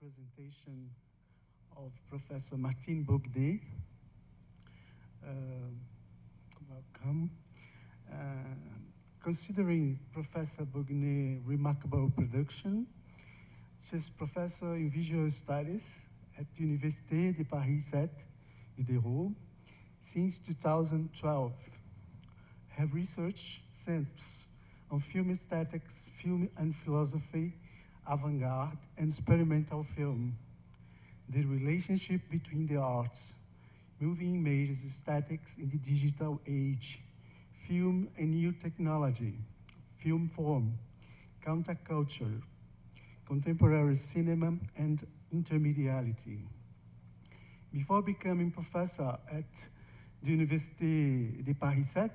presentation of Professor Martine Bognet. Uh, Welcome. Uh, Considering Professor Bognet's remarkable production, she's professor in visual studies at Université de Paris 7, Diderot, since 2012. Her research centers on film aesthetics, film and philosophy, avant-garde, and experimental film. The relationship between the arts, moving images, aesthetics in the digital age, film and new technology, film form, counterculture, contemporary cinema, and intermediality. Before becoming professor at the Université de Paris 7,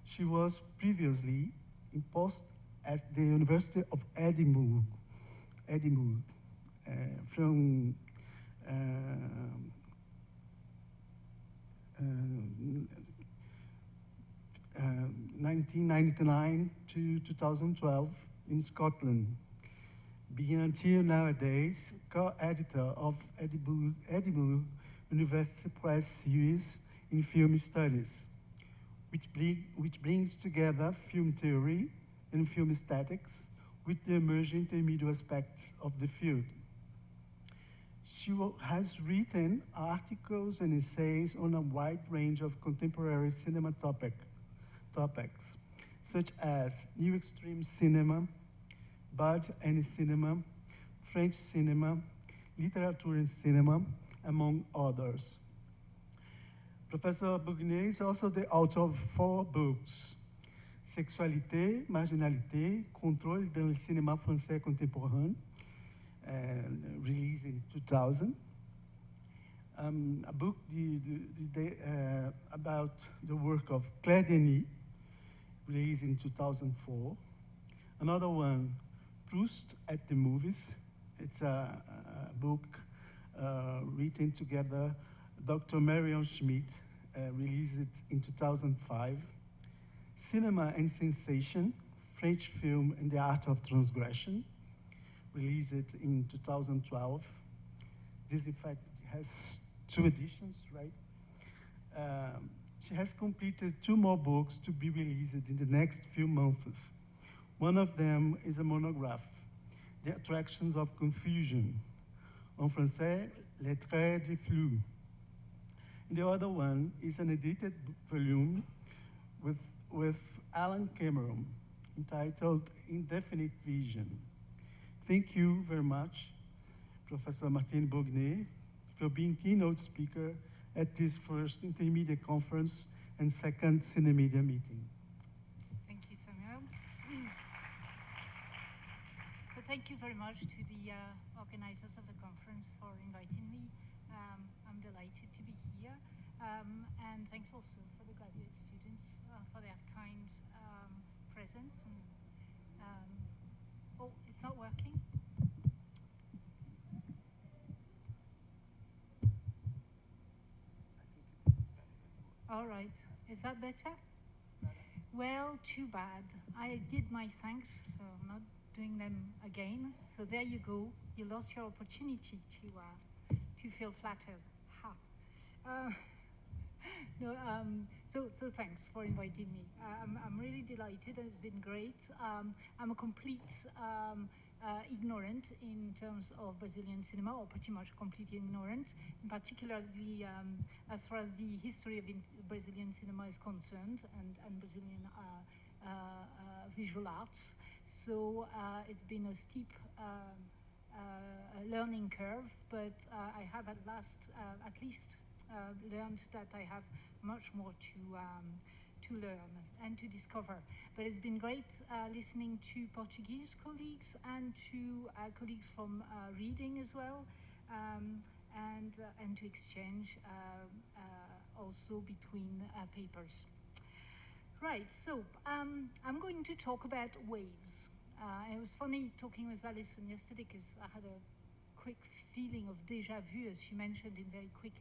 she was previously in post at the University of Edinburgh, from 1999 to 2012 in Scotland, being until nowadays co-editor of Edinburgh University Press series in film studies, which brings together film theory and film aesthetics with the emerging intermediate aspects of the field. She has written articles and essays on a wide range of contemporary cinema topics, such as New Extreme Cinema, Bud and Cinema, French Cinema, Literature and Cinema, among others. Professor Bougnet is also the author of 4 books: Sexualité, Marginalité, Contrôle dans le cinéma français contemporain, released in 2000. A book about the work of Claire Denis, released in 2004. Another one, Proust at the Movies. It's a book written together, Dr. Marion Schmidt, released in 2005. Cinema and Sensation, French Film and the Art of Transgression, released in 2012. This, in fact, has 2 editions, right? She has completed 2 more books to be released in the next few months. One of them is a monograph, The Attractions of Confusion, en français, Les Traits du Flou. And the other one is an edited volume with Alan Cameron, entitled Indefinite Vision. Thank you very much, Professor Martine Bognet, for being keynote speaker at this first intermediate conference and second Cinemedia meeting. Thank you, Samuel. So thank you very much to the organizers of the conference for inviting me. I'm delighted to be here. And thanks also for the graduate students for their kind presence. And, oh, it's not working? All right, is that better? Well, too bad. I did my thanks, so I'm not doing them again. So there you go. You lost your opportunity to feel flattered. Ha. No, so thanks for inviting me. I'm really delighted. It's been great. I'm a complete ignorant in terms of Brazilian cinema, or pretty much completely ignorant, in particularly as far as the history of Brazilian cinema is concerned, and Brazilian visual arts. So it's been a steep learning curve, but I have at least learned that I have much more to learn and to discover. But it's been great listening to Portuguese colleagues and to colleagues from reading as well, and to exchange also between papers. Right, so I'm going to talk about waves. It was funny talking with Alison yesterday because I had a quick feeling of déjà vu, as she mentioned, in very quick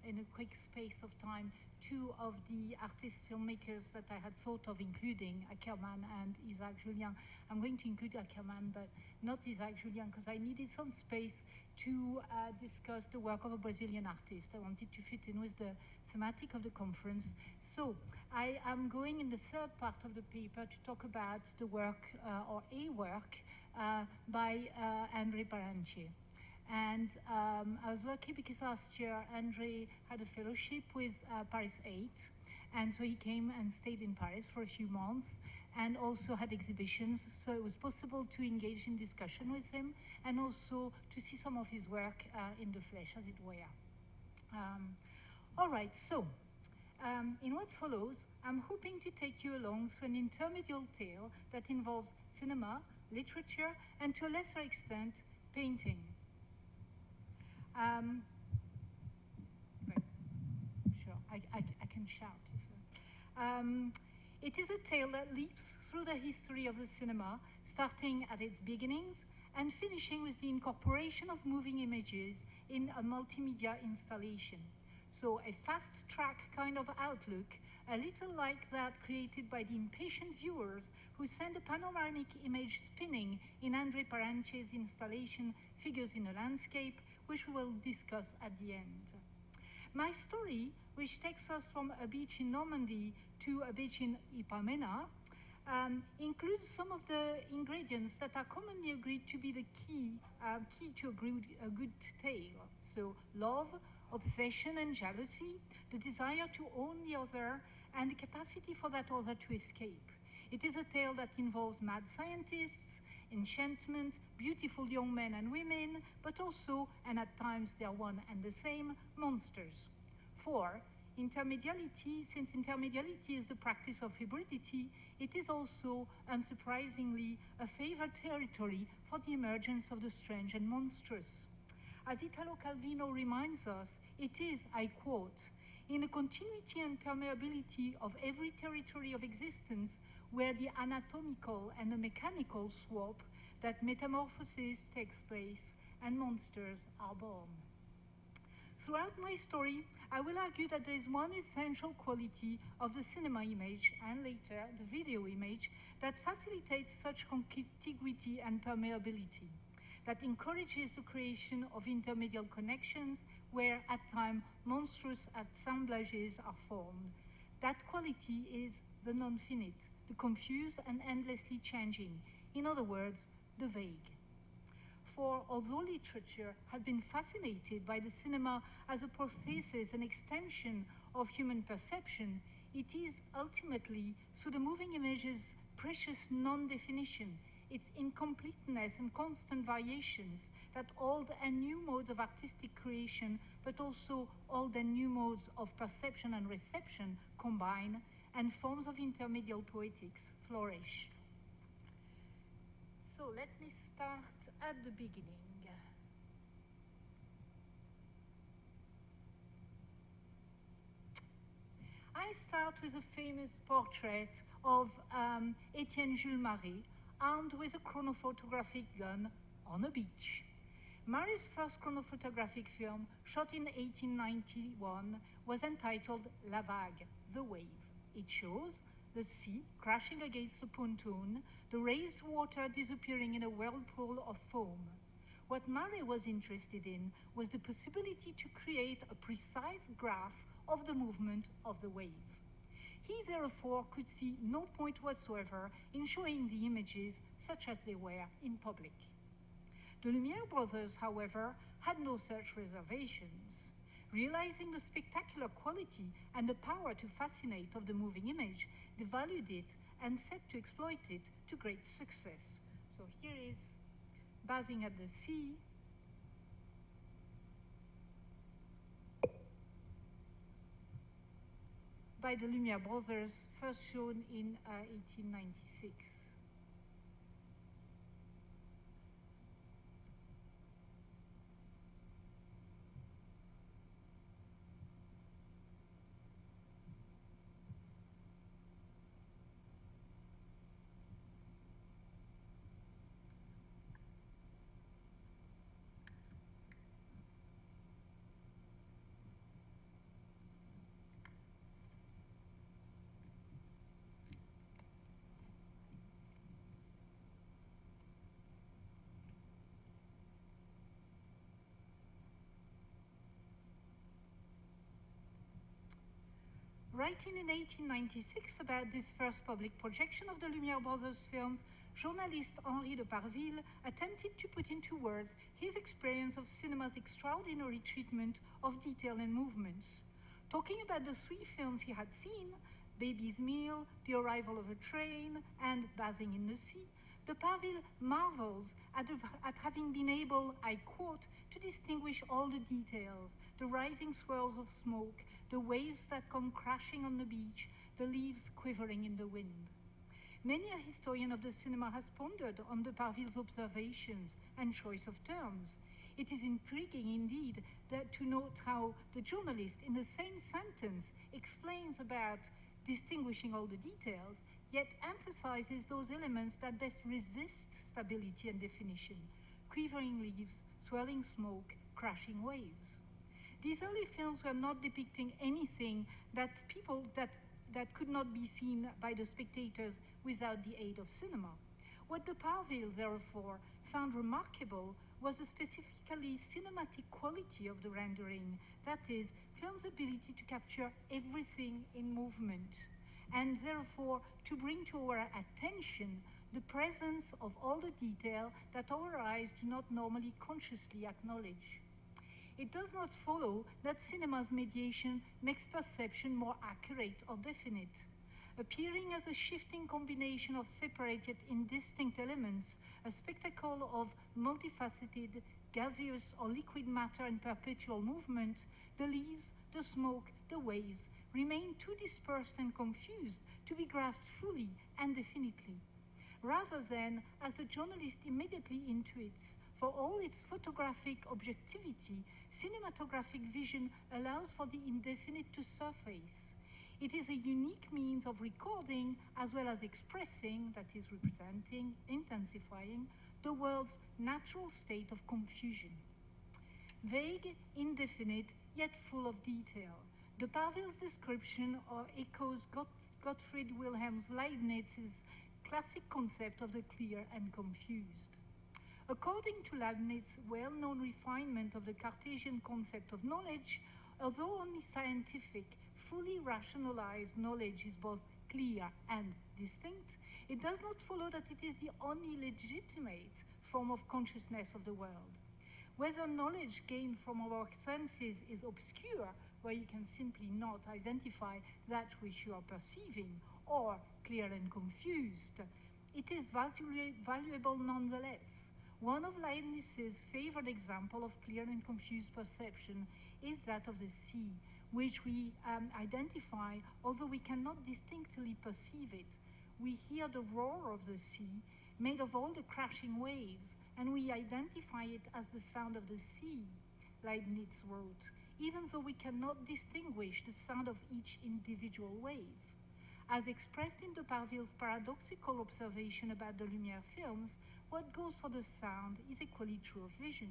in a quick space of time, two of the artist filmmakers that I had thought of including, Ackerman and Isaac Julien. I'm going to include Ackerman, but not Isaac Julien, because I needed some space to discuss the work of a Brazilian artist. I wanted to fit in with the thematic of the conference. So I am going in the third part of the paper to talk about the work, or a work, by André Paranche. And I was lucky because last year André had a fellowship with Paris 8, and so he came and stayed in Paris for a few months and also had exhibitions, so it was possible to engage in discussion with him and also to see some of his work in the flesh, as it were. All right, so in what follows, I'm hoping to take you along through an intermediate tale that involves cinema, literature, and to a lesser extent, painting. Right. Sure, I can shout. It is a tale that leaps through the history of the cinema, starting at its beginnings and finishing with the incorporation of moving images in a multimedia installation. So a fast-track kind of outlook, a little like that created by the impatient viewers who send a panoramic image spinning in André Paranche's installation Figures in a Landscape, which we will discuss at the end. My story, which takes us from a beach in Normandy to a beach in Ipanema, includes some of the ingredients that are commonly agreed to be the key to a good tale. So love, obsession and jealousy, the desire to own the other, and the capacity for that other to escape. It is a tale that involves mad scientists, enchantment, beautiful young men and women, but also, and at times they are one and the same, monsters. 4. Intermediality, since intermediality is the practice of hybridity, it is also, unsurprisingly, a favored territory for the emergence of the strange and monstrous. As Italo Calvino reminds us, it is, I quote, in the continuity and permeability of every territory of existence where the anatomical and the mechanical swap that metamorphosis takes place and monsters are born. Throughout my story, I will argue that there is one essential quality of the cinema image and later the video image that facilitates such contiguity and permeability, that encourages the creation of intermediate connections where at times monstrous assemblages are formed. That quality is the non-finite, the confused and endlessly changing, in other words, the vague. For although literature has been fascinated by the cinema as a prosthesis and extension of human perception, it is ultimately through the moving image's precious non-definition, its incompleteness and constant variations, that old and new modes of artistic creation, but also old and new modes of perception and reception combine, and forms of intermediate poetics flourish. So let me start at the beginning. I start with a famous portrait of Etienne Jules Marais, armed with a chronophotographic gun on a beach. Marais' first chronophotographic film, shot in 1891, was entitled La Vague, the Wave. It shows the sea crashing against a pontoon, the raised water disappearing in a whirlpool of foam. What Marais was interested in was the possibility to create a precise graph of the movement of the wave. He therefore could see no point whatsoever in showing the images such as they were in public. The Lumière brothers, however, had no such reservations. Realizing the spectacular quality and the power to fascinate of the moving image, they valued it and set to exploit it to great success. So here is Bathing at the Sea. By the Lumière brothers, first shown in 1896. Writing in 1896 about this first public projection of the Lumière brothers films, journalist Henri de Parville attempted to put into words his experience of cinema's extraordinary treatment of detail and movements. Talking about the three films he had seen, Baby's Meal, The Arrival of a Train, and Bathing in the Sea, de Parville marvels at having been able, I quote, to distinguish all the details, the rising swirls of smoke, the waves that come crashing on the beach, the leaves quivering in the wind. Many a historian of the cinema has pondered on de Parville's observations and choice of terms. It is intriguing indeed to note how the journalist in the same sentence explains about distinguishing all the details, yet emphasizes those elements that best resist stability and definition: quivering leaves, swirling smoke, crashing waves. These early films were not depicting anything that could not be seen by the spectators without the aid of cinema. What de Parville, therefore, found remarkable was the specifically cinematic quality of the rendering, that is, film's ability to capture everything in movement, and therefore to bring to our attention the presence of all the detail that our eyes do not normally consciously acknowledge. It does not follow that cinema's mediation makes perception more accurate or definite. Appearing as a shifting combination of separate yet indistinct elements, a spectacle of multifaceted, gaseous or liquid matter in perpetual movement, the leaves, the smoke, the waves remain too dispersed and confused to be grasped fully and definitely. Rather than, as the journalist immediately intuits, for all its photographic objectivity, cinematographic vision allows for the indefinite to surface. It is a unique means of recording as well as expressing, that is representing, intensifying, the world's natural state of confusion. Vague, indefinite, yet full of detail, de Parville's description echoes Gottfried Wilhelm Leibniz's classic concept of the clear and confused. According to Leibniz's well-known refinement of the Cartesian concept of knowledge, although only scientific, fully rationalized knowledge is both clear and distinct, it does not follow that it is the only legitimate form of consciousness of the world. Whether knowledge gained from our senses is obscure, where you can simply not identify that which you are perceiving, or clear and confused, it is valuable nonetheless. One of Leibniz's favorite examples of clear and confused perception is that of the sea, which we identify, although we cannot distinctly perceive it. We hear the roar of the sea, made of all the crashing waves, and we identify it as the sound of the sea, Leibniz wrote, even though we cannot distinguish the sound of each individual wave. As expressed in de Parville's paradoxical observation about the Lumière films, what goes for the sound is equally true of vision.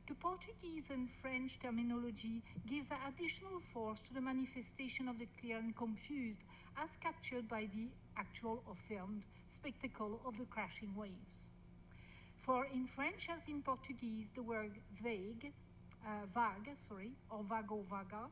The Portuguese and French terminology gives additional force to the manifestation of the clear and confused as captured by the actual or filmed spectacle of the crashing waves. For in French as in Portuguese, the word vague, or vago vaga,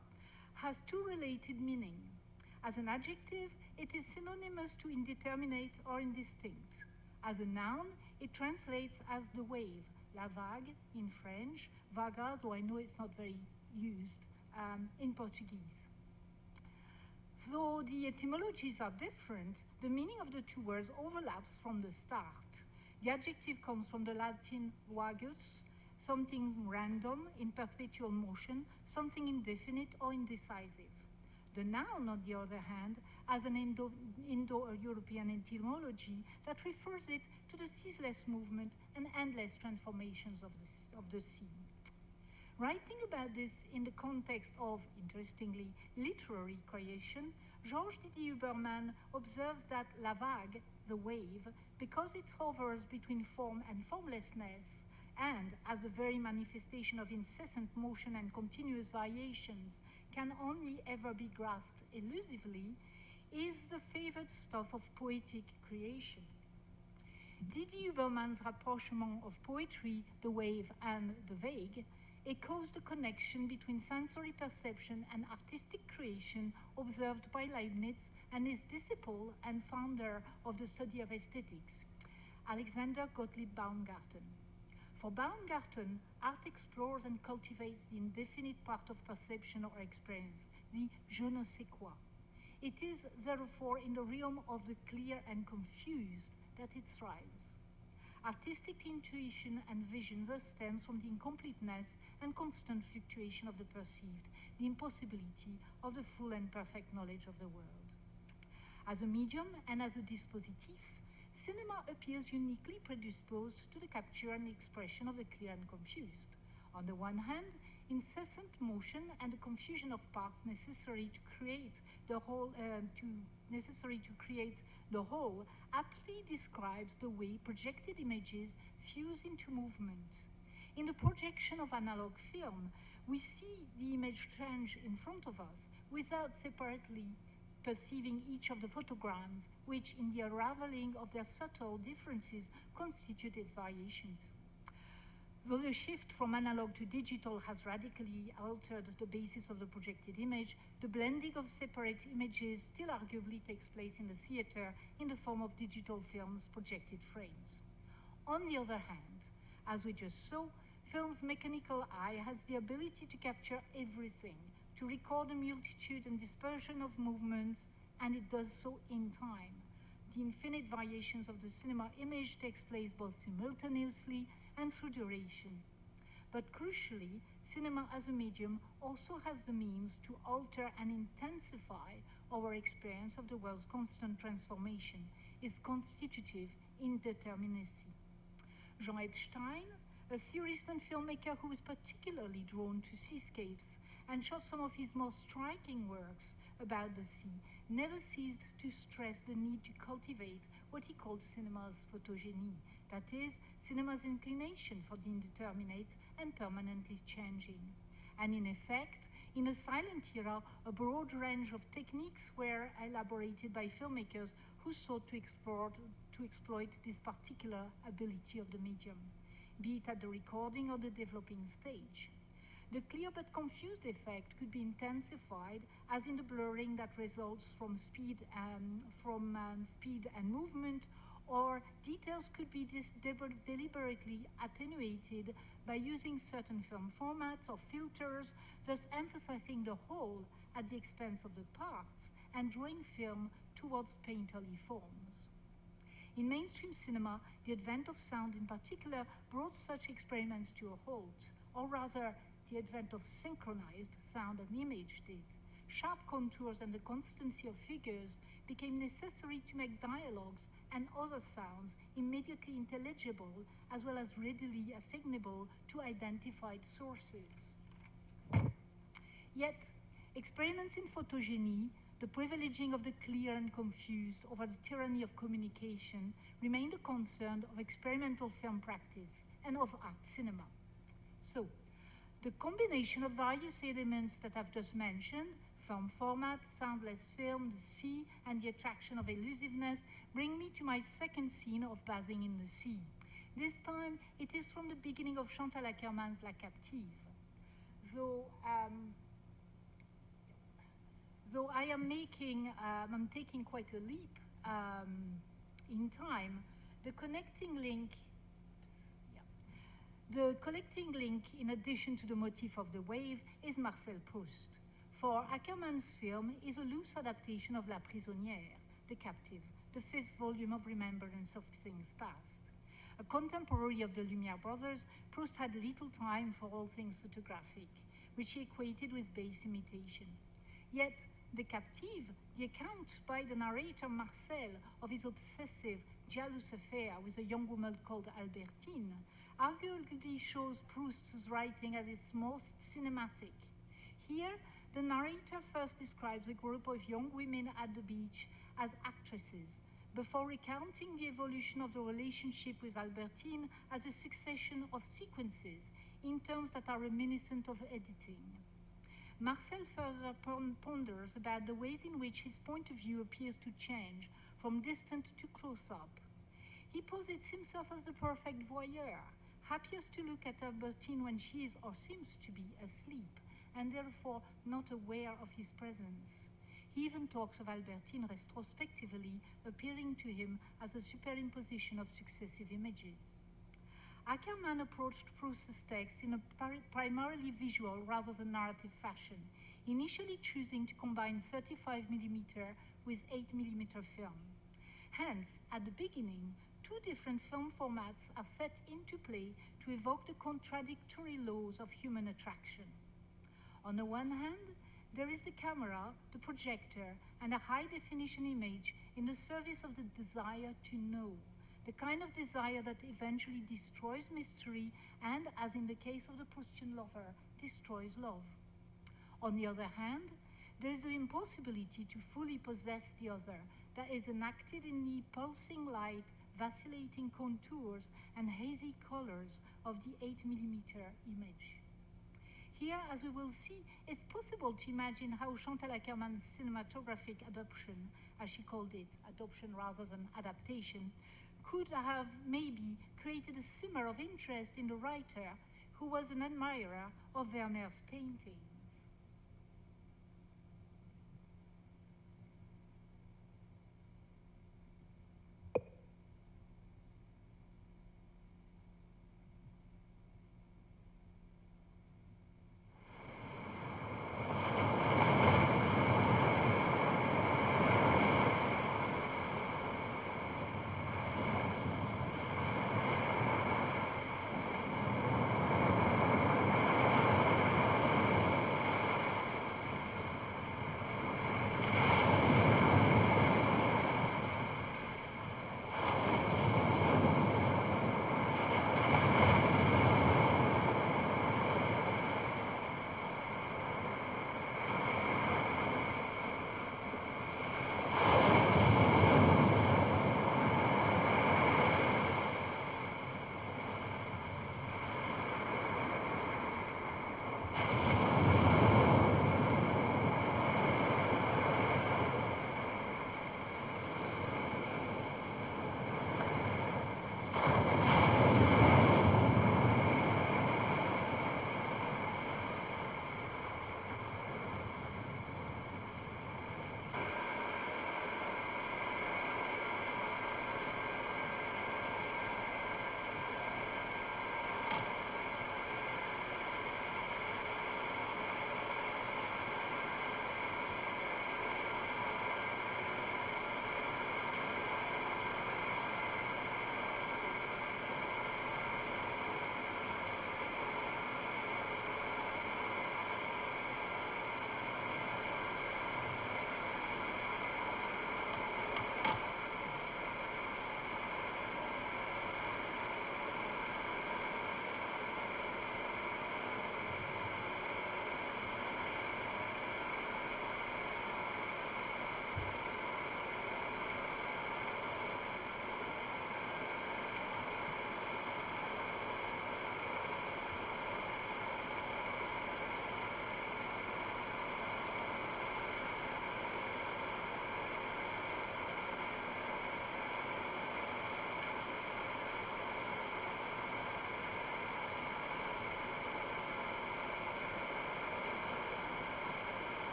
has two related meanings. As an adjective, it is synonymous to indeterminate or indistinct. As a noun, it translates as the wave, la vague in French, vaga, though I know it's not very used, in Portuguese. Though the etymologies are different, the meaning of the two words overlaps from the start. The adjective comes from the Latin vagus, something random, in perpetual motion, something indefinite or indecisive. The noun, on the other hand, has an Indo-European etymology that refers it to the ceaseless movement and endless transformations of the sea. Writing about this in the context of, interestingly, literary creation, Georges Didier Huberman observes that la vague, the wave, because it hovers between form and formlessness, and as the very manifestation of incessant motion and continuous variations, can only ever be grasped elusively, is the favored stuff of poetic creation. Didier Huberman's rapprochement of poetry, the wave and the vague, echoes the connection between sensory perception and artistic creation observed by Leibniz and his disciple and founder of the study of aesthetics, Alexander Gottlieb Baumgarten. For Baumgarten, art explores and cultivates the indefinite part of perception or experience, the je ne sais quoi. It is, therefore, in the realm of the clear and confused that it thrives. Artistic intuition and vision thus stems from the incompleteness and constant fluctuation of the perceived, the impossibility of the full and perfect knowledge of the world. As a medium and as a dispositif, cinema appears uniquely predisposed to the capture and expression of the clear and confused. On the one hand, incessant motion and the confusion of parts necessary to create the whole, aptly describes the way projected images fuse into movement. In the projection of analog film, we see the image change in front of us without separately perceiving each of the photograms, which in the unraveling of their subtle differences constitute its variations. Though the shift from analog to digital has radically altered the basis of the projected image, the blending of separate images still arguably takes place in the theater in the form of digital film's projected frames. On the other hand, as we just saw, film's mechanical eye has the ability to capture everything, to record a multitude and dispersion of movements, and it does so in time. The infinite variations of the cinema image takes place both simultaneously and through duration. But crucially, cinema as a medium also has the means to alter and intensify our experience of the world's constant transformation, its constitutive indeterminacy. Jean Epstein, a theorist and filmmaker who was particularly drawn to seascapes and shot some of his most striking works about the sea, never ceased to stress the need to cultivate what he called cinema's photogeny, that is, cinema's inclination for the indeterminate and permanently changing. And in effect, in a silent era, a broad range of techniques were elaborated by filmmakers who sought to exploit this particular ability of the medium, be it at the recording or the developing stage. The clear but confused effect could be intensified, as in the blurring that results from speed and movement, or details could be deliberately attenuated by using certain film formats or filters, thus emphasizing the whole at the expense of the parts and drawing film towards painterly forms. In mainstream cinema, the advent of sound in particular brought such experiments to a halt, or rather, the advent of synchronized sound and image did. Sharp contours and the constancy of figures became necessary to make dialogues and other sounds immediately intelligible, as well as readily assignable to identified sources. Yet, experiments in photogeny, the privileging of the clear and confused over the tyranny of communication, remained a concern of experimental film practice and of art cinema. So, the combination of various elements that I've just mentioned, film format, soundless film, the sea, and the attraction of elusiveness, bring me to my second scene of bathing in the sea. This time, it is from the beginning of Chantal Akerman's La Captive. Though I'm taking quite a leap in time, the connecting link, in addition to the motif of the wave, is Marcel Proust. For Akerman's film is a loose adaptation of La Prisonnière, The Captive, the fifth volume of Remembrance of Things Past. A contemporary of the Lumière brothers, Proust had little time for all things photographic, which he equated with base imitation. Yet, The Captive, the account by the narrator Marcel of his obsessive, jealous affair with a young woman called Albertine, arguably shows Proust's writing at its most cinematic. Here, the narrator first describes a group of young women at the beach as actresses, before recounting the evolution of the relationship with Albertine as a succession of sequences in terms that are reminiscent of editing. Marcel further ponders about the ways in which his point of view appears to change from distant to close-up. He posits himself as the perfect voyeur, happiest to look at Albertine when she is or seems to be asleep, and therefore not aware of his presence. He even talks of Albertine retrospectively, appearing to him as a superimposition of successive images. Ackerman approached Proust's text in a primarily visual rather than narrative fashion, initially choosing to combine 35mm with 8mm film. Hence, at the beginning, two different film formats are set into play to evoke the contradictory laws of human attraction. On the one hand, there is the camera, the projector, and a high-definition image in the service of the desire to know, the kind of desire that eventually destroys mystery and, as in the case of the Proustian lover, destroys love. On the other hand, there is the impossibility to fully possess the other, that is enacted in the pulsing light, vacillating contours, and hazy colors of the 8mm image. Here, as we will see, it's possible to imagine how Chantal Ackerman's cinematographic adoption, as she called it, adoption rather than adaptation, could have maybe created a simmer of interest in the writer, who was an admirer of Vermeer's paintings.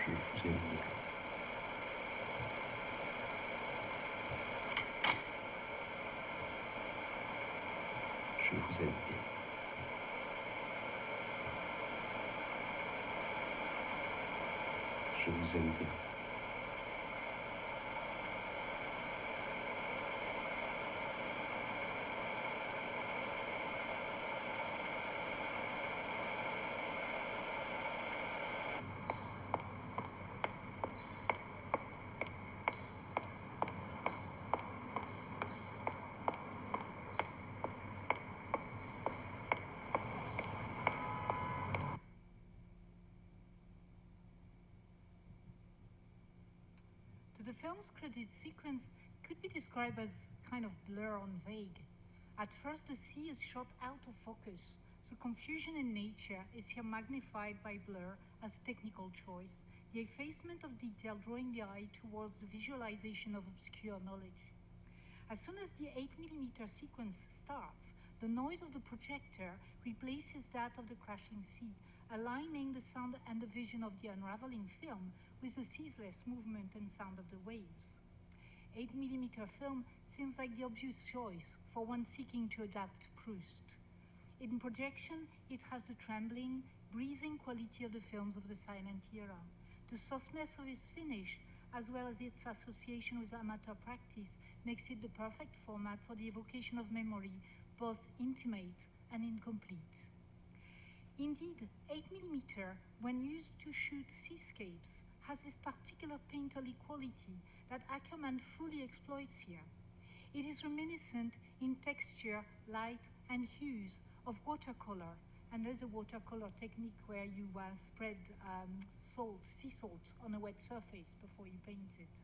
Je vous aime bien. vous aime bien. The film's credit sequence could be described as kind of blur on vague. At first, the sea is shot out of focus, so confusion in nature is here magnified by blur as a technical choice, the effacement of detail drawing the eye towards the visualization of obscure knowledge. As soon as the 8mm sequence starts, the noise of the projector replaces that of the crashing sea, aligning the sound and the vision of the unraveling film with the ceaseless movement and sound of the waves. 8mm film seems like the obvious choice for one seeking to adapt Proust. In projection, it has the trembling, breathing quality of the films of the silent era. The softness of its finish, as well as its association with amateur practice, makes it the perfect format for the evocation of memory, both intimate and incomplete. Indeed, 8mm, when used to shoot seascapes, has this particular painterly quality that Ackerman fully exploits here. It is reminiscent in texture, light, and hues of watercolor, and there's a watercolor technique where you spread sea salt on a wet surface before you paint it.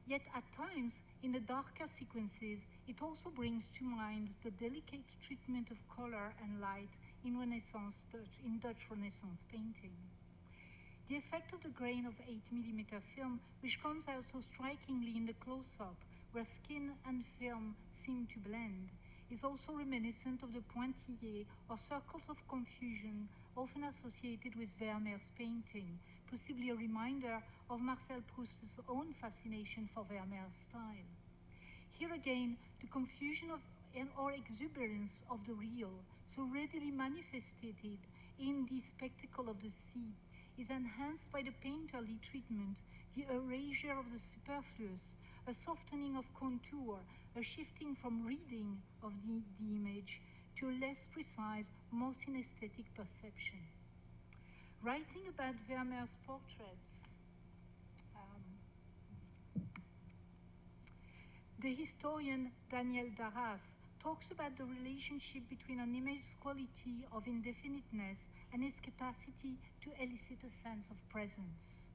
Yet at times, in the darker sequences, it also brings to mind the delicate treatment of color and light in Dutch Renaissance painting. The effect of the grain of 8mm film, which comes out so strikingly in the close-up, where skin and film seem to blend, is also reminiscent of the pointillés or circles of confusion often associated with Vermeer's painting, possibly a reminder of Marcel Proust's own fascination for Vermeer's style. Here again, the confusion or exuberance of the real, so readily manifested in the spectacle of the sea, is enhanced by the painterly treatment, the erasure of the superfluous, a softening of contour, a shifting from reading of the image to a less precise, more synesthetic perception. Writing about Vermeer's portraits, the historian Daniel Darras talks about the relationship between an image's quality of indefiniteness and its capacity to elicit a sense of presence.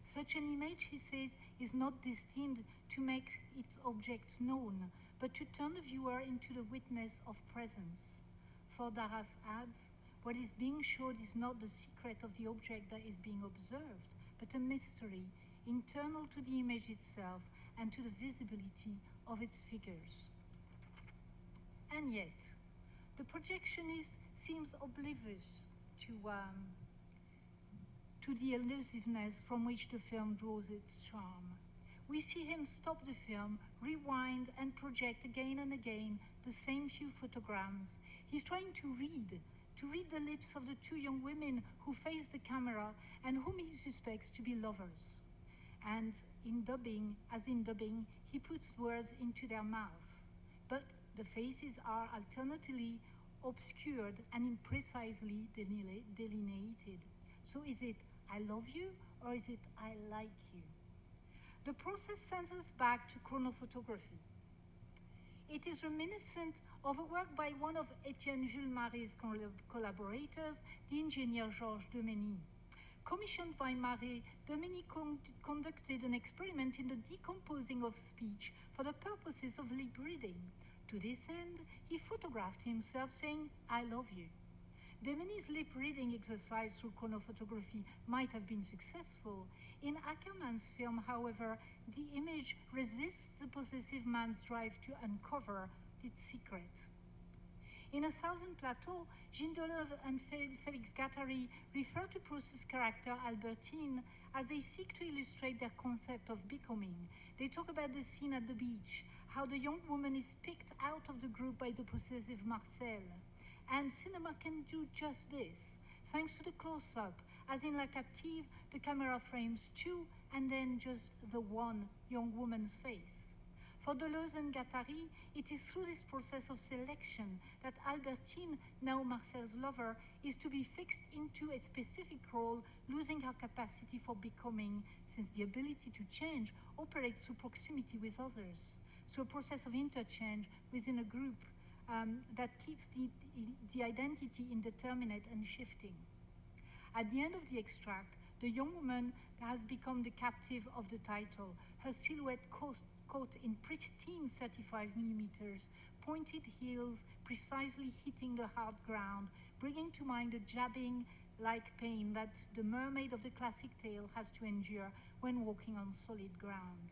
Such an image, he says, is not destined to make its objects known, but to turn the viewer into the witness of presence. For Darras adds, what is being showed is not the secret of the object that is being observed, but a mystery internal to the image itself and to the visibility of its figures. And yet, the projectionist seems oblivious to the elusiveness from which the film draws its charm. We see him stop the film, rewind, and project again and again the same few photograms. He's trying to read the lips of the two young women who face the camera and whom he suspects to be lovers. And in dubbing, he puts words into their mouth. But the faces are alternately obscured and imprecisely delineated. So is it I love you or is it I like you? The process sends us back to chronophotography. It is reminiscent of a work by one of Etienne Jules Maré's collaborators, the engineer Georges Demény. Commissioned by Maré, Demény conducted an experiment in the decomposing of speech for the purposes of lip reading. To this end, he photographed himself saying, I love you. Demeny's lip reading exercise through chronophotography might have been successful. In Ackerman's film, however, the image resists the possessive man's drive to uncover its secret. In A Thousand Plateaux, Gilles Deleuve and Félix Guattari refer to Proust's character Albertine as they seek to illustrate their concept of becoming. They talk about the scene at the beach, how the young woman is picked out of the group by the possessive Marcel. And cinema can do just this. Thanks to the close-up, As in La Captive, the camera frames two and then just the one young woman's face. For Deleuze and Guattari, it is through this process of selection that Albertine, now Marcel's lover, is to be fixed into a specific role, losing her capacity for becoming, since the ability to change operates through proximity with others, through a process of interchange within a group that keeps the identity indeterminate and shifting. At the end of the extract, the young woman has become the captive of the title, her silhouette caught in pristine 35 millimeters, pointed heels precisely hitting the hard ground, bringing to mind the jabbing-like pain that the mermaid of the classic tale has to endure when walking on solid ground.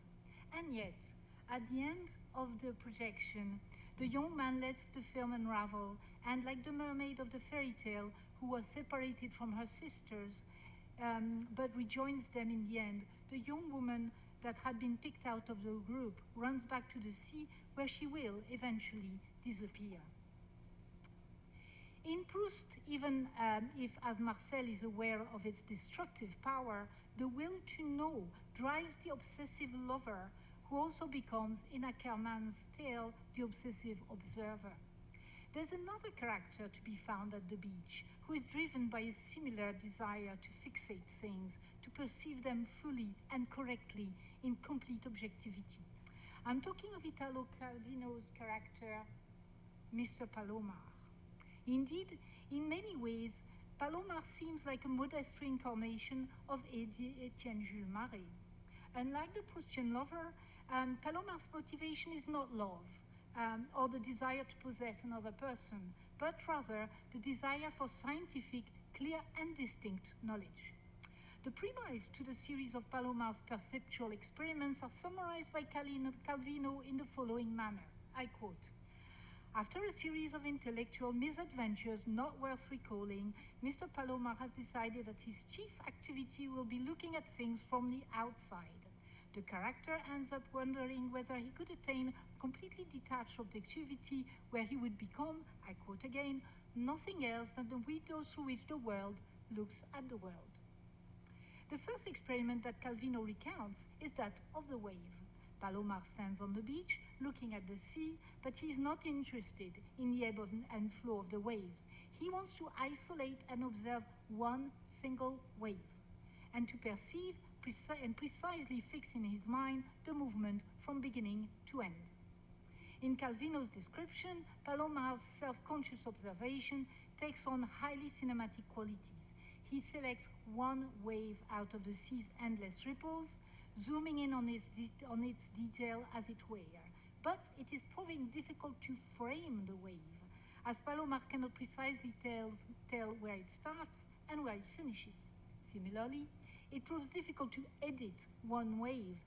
And yet, at the end of the projection, the young man lets the film unravel, and like the mermaid of the fairy tale, who was separated from her sisters, but rejoins them in the end, the young woman that had been picked out of the group runs back to the sea, where she will eventually disappear. In Proust, even if, as Marcel is aware of its destructive power, the will to know drives the obsessive lover, who also becomes, in Ackermann's tale, the obsessive observer. There's another character to be found at the beach, who is driven by a similar desire to fixate things, to perceive them fully and correctly in complete objectivity. I'm talking of Italo Calvino's character, Mr. Palomar. Indeed, in many ways, Palomar seems like a modest reincarnation of Etienne Jules Marais. Unlike the Proustian lover, Palomar's motivation is not love or the desire to possess another person, but rather the desire for scientific, clear and distinct knowledge. The premise to the series of Palomar's perceptual experiments are summarized by Calvino in the following manner. I quote, "After a series of intellectual misadventures not worth recalling, Mr. Palomar has decided that his chief activity will be looking at things from the outside. The character ends up wondering whether he could attain completely detached objectivity where he would become, I quote again, nothing else than the window through which the world looks at the world." The first experiment that Calvino recounts is that of the wave. Palomar stands on the beach, looking at the sea, but he is not interested in the ebb and flow of the waves. He wants to isolate and observe one single wave, and to perceive and precisely fix in his mind the movement from beginning to end. In Calvino's description, Palomar's self-conscious observation takes on highly cinematic qualities. He selects one wave out of the sea's endless ripples, zooming in on its detail as it were. But it is proving difficult to frame the wave, as Palomar cannot precisely tell where it starts and where it finishes. Similarly, it proves difficult to edit one wave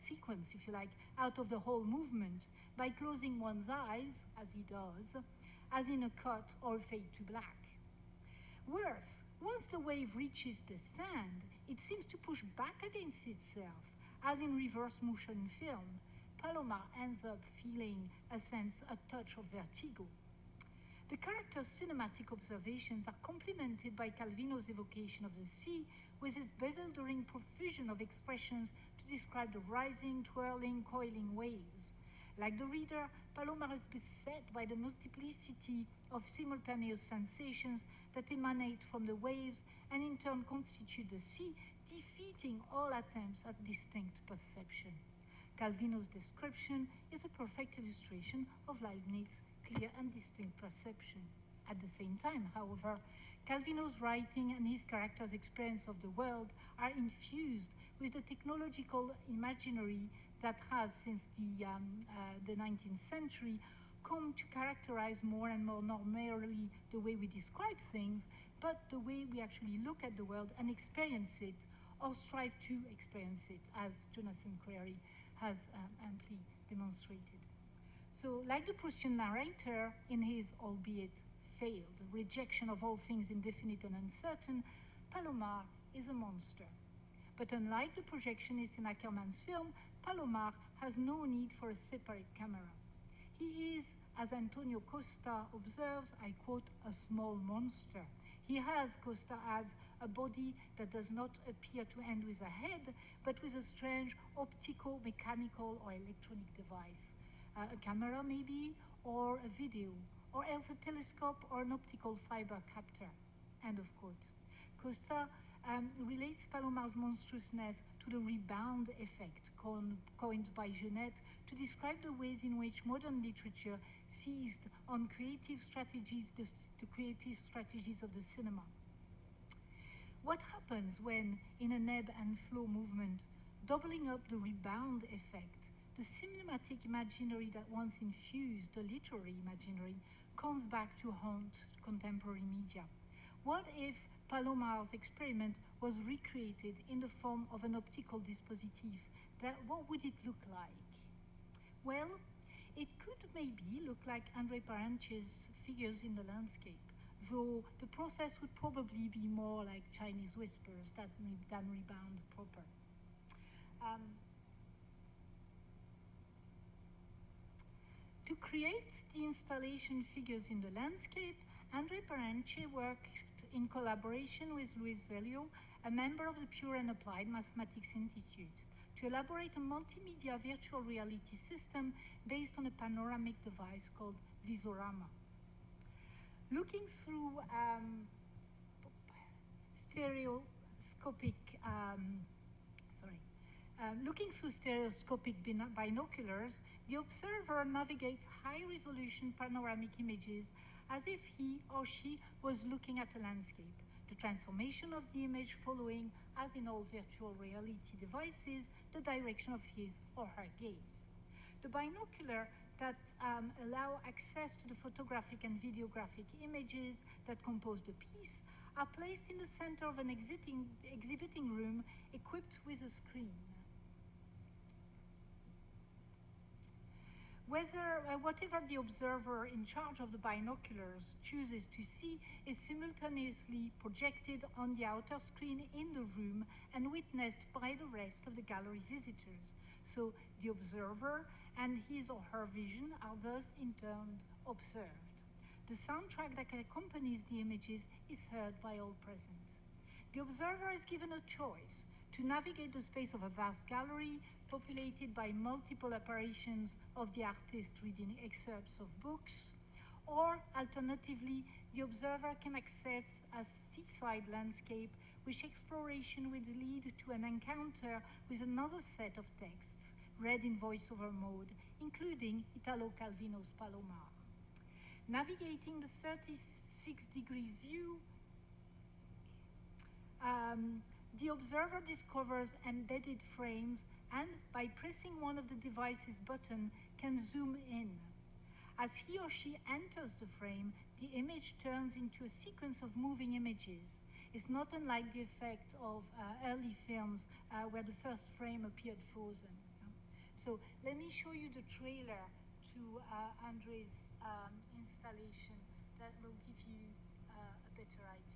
sequence, if you like, out of the whole movement by closing one's eyes, as he does, as in a cut or a fade to black. Worse, once the wave reaches the sand, it seems to push back against itself, as in reverse motion film. Palomar ends up feeling a touch of vertigo. The character's cinematic observations are complemented by Calvino's evocation of the sea, with its bewildering profusion of expressions to describe the rising, twirling, coiling waves. Like the reader, Palomar is beset by the multiplicity of simultaneous sensations that emanate from the waves and in turn constitute the sea, defeating all attempts at distinct perception. Calvino's description is a perfect illustration of Leibniz's clear and distinct perception. At the same time, however, Calvino's writing and his character's experience of the world are infused with the technological imaginary that has, since the 19th century, come to characterize more and more not merely the way we describe things, but the way we actually look at the world and experience it, or strive to experience it, as Jonathan Crary has amply demonstrated. So, like the Proustian narrator in his, albeit failed, rejection of all things indefinite and uncertain, Palomar is a monster. But unlike the projectionist in Ackermann's film, Palomar has no need for a separate camera. He is, as Antonio Costa observes, I quote, a small monster. He has, Costa adds, a body that does not appear to end with a head, but with a strange optical, mechanical, or electronic device. A camera maybe, or a video, or else a telescope or an optical fiber captor. End of quote. Costa relates Palomar's monstrousness to the rebound effect coined by Jeanette to describe the ways in which modern literature seized on creative strategies, the creative strategies of the cinema. What happens when, in an ebb and flow movement, doubling up the rebound effect, the cinematic imaginary that once infused the literary imaginary comes back to haunt contemporary media? What if Palomar's experiment was recreated in the form of an optical dispositif? What would it look like? Well, it could maybe look like André Parenche's figures in the landscape, though the process would probably be more like Chinese whispers than rebound proper. To create the installation figures in the landscape, André Parenche worked in collaboration with Luis Velio, a member of the Pure and Applied Mathematics Institute, to elaborate a multimedia virtual reality system based on a panoramic device called Visorama. Looking through stereoscopic binoculars, the observer navigates high-resolution panoramic images as if he or she was looking at a landscape, the transformation of the image following, as in all virtual reality devices, the direction of his or her gaze. The binocular that allow access to the photographic and videographic images that compose the piece are placed in the center of an exhibiting room equipped with a screen. Whatever the observer in charge of the binoculars chooses to see is simultaneously projected on the outer screen in the room and witnessed by the rest of the gallery visitors. So the observer and his or her vision are thus in turn observed. The soundtrack that accompanies the images is heard by all present. The observer is given a choice to navigate the space of a vast gallery populated by multiple apparitions of the artist reading excerpts of books, or alternatively, the observer can access a seaside landscape which exploration would lead to an encounter with another set of texts read in voiceover mode, including Italo Calvino's Palomar. Navigating the 36 degrees view, the observer discovers embedded frames and, by pressing one of the device's buttons, can zoom in. As he or she enters the frame, the image turns into a sequence of moving images. It's not unlike the effect of early films where the first frame appeared frozen. So let me show you the trailer to André's installation that will give you a better idea.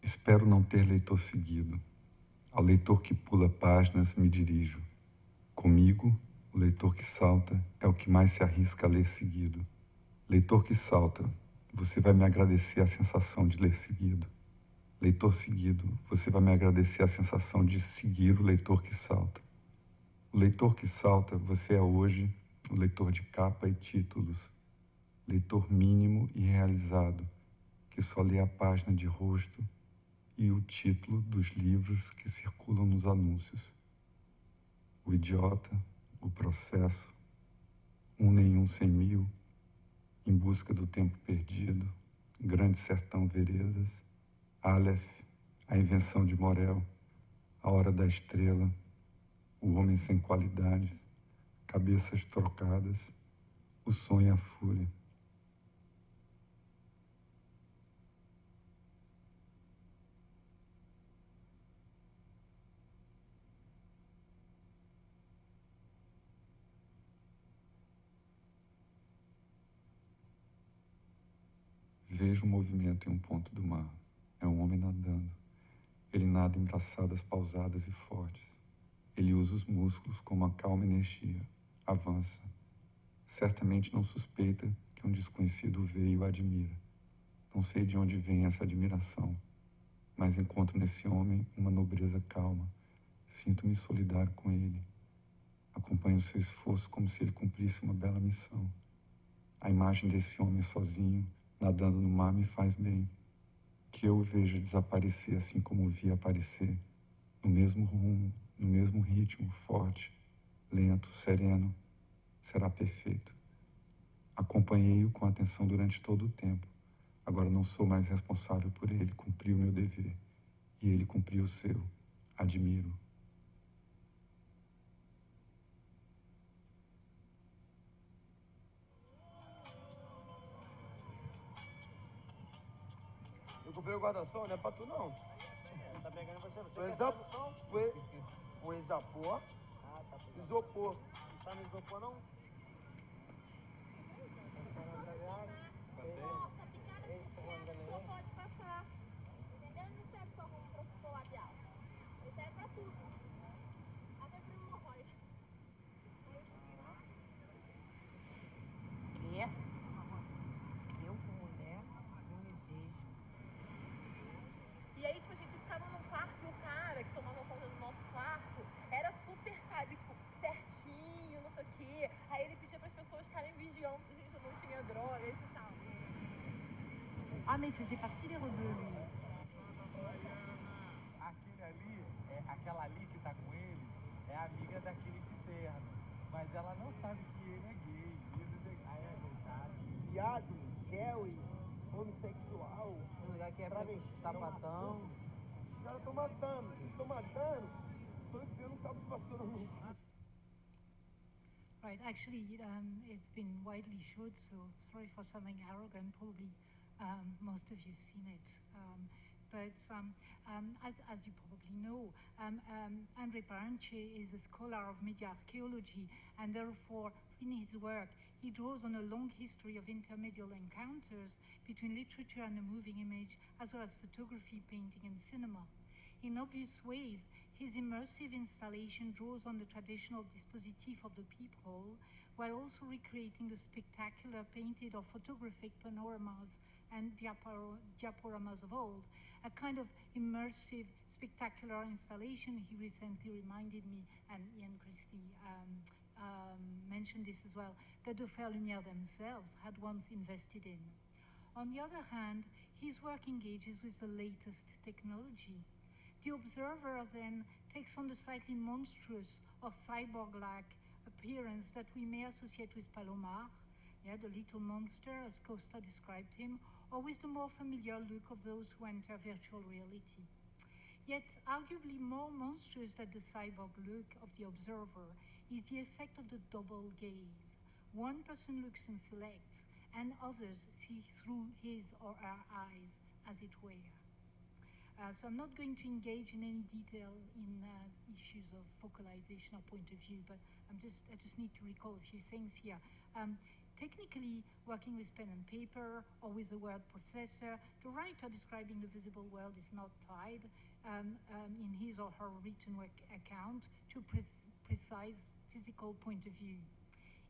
Espero não ter leitor seguido. Ao leitor que pula páginas me dirijo. Comigo, o leitor que salta é o que mais se arrisca a ler seguido. Leitor que salta, você vai me agradecer a sensação de ler seguido. Leitor seguido, você vai me agradecer a sensação de seguir o leitor que salta. O leitor que salta, você é hoje o leitor de capa e títulos. Leitor mínimo e realizado, que só lê a página de rosto e o título dos livros que circulam nos anúncios. O idiota, o processo, nenhum sem mil, em busca do tempo perdido, grande sertão veredas, Aleph, a invenção de Morel, a hora da estrela, o homem sem qualidades, cabeças trocadas, o sonho e a fúria. Vejo um movimento em um ponto do mar. É um homem nadando. Ele nada em braçadas pausadas e fortes. Ele usa os músculos com uma calma energia. Avança. Certamente não suspeita que um desconhecido o vê e o admira. Não sei de onde vem essa admiração, mas encontro nesse homem uma nobreza calma. Sinto-me solidário com ele. Acompanho seu esforço como se ele cumprisse uma bela missão. A imagem desse homem sozinho, nadando no mar, me faz bem. Que eu o veja desaparecer assim como o vi aparecer, no mesmo rumo, no mesmo ritmo, forte, lento, sereno, será perfeito. Acompanhei-o com atenção durante todo o tempo. Agora não sou mais responsável por ele, cumpri o meu dever. E ele cumpriu o seu. Admiro. Eu comprei o guarda-sol, não é pra tu não. Tá pegando você O quer isopor. no som? O isopor. Ah, tá pegando. Isopor. Não tá no isopor, não? Pode passar. Entendeu? Não serve só como protetor labial. Ele serve pra tudo. Até pra hemorroida. Eu com mulher não me vejo. E aí, tipo, a gente ficava num quarto e o cara que tomava conta do nosso quarto era super, sabe, tipo, certinho, não sei o quê. Aí ele pedia pras pessoas ficarem vigiando se a gente não tinha drogas e tal. Ah, mais il faisait partie des rebeux, lui. Aquele ali, aquela ali que tá com ele, é amiga daquele de terno. Mas ela não sabe que ele é gay. Aí é coitado. Viado, Kelly, homossexual, Um lugar que é travesti, sapatão. Os caras estão matando, estão matando. Estou enfiando um cabo de vassoura no... Right, actually, it's been widely showed, so sorry for sounding arrogant. Probably most of you have seen it. As you probably know, André Parenche is a scholar of media archaeology, and therefore, in his work, he draws on a long history of intermedial encounters between literature and the moving image, as well as photography, painting, and cinema. In obvious ways, his immersive installation draws on the traditional dispositif of the peephole, while also recreating the spectacular painted or photographic panoramas and diaporamas of old, a kind of immersive, spectacular installation he recently reminded me, and Ian Christie mentioned this as well, that the Faire Lumière themselves had once invested in. On the other hand, his work engages with the latest technology. The observer then takes on the slightly monstrous or cyborg-like appearance that we may associate with Palomar, the little monster as Costa described him, or with the more familiar look of those who enter virtual reality. Yet, arguably more monstrous than the cyborg look of the observer is the effect of the double gaze. One person looks and selects, and others see through his or her eyes, as it were. So I'm not going to engage in any detail in issues of focalization or point of view, but I just need to recall a few things here. Technically, working with pen and paper or with a word processor, the writer describing the visible world is not tied in his or her written work account to precise physical point of view.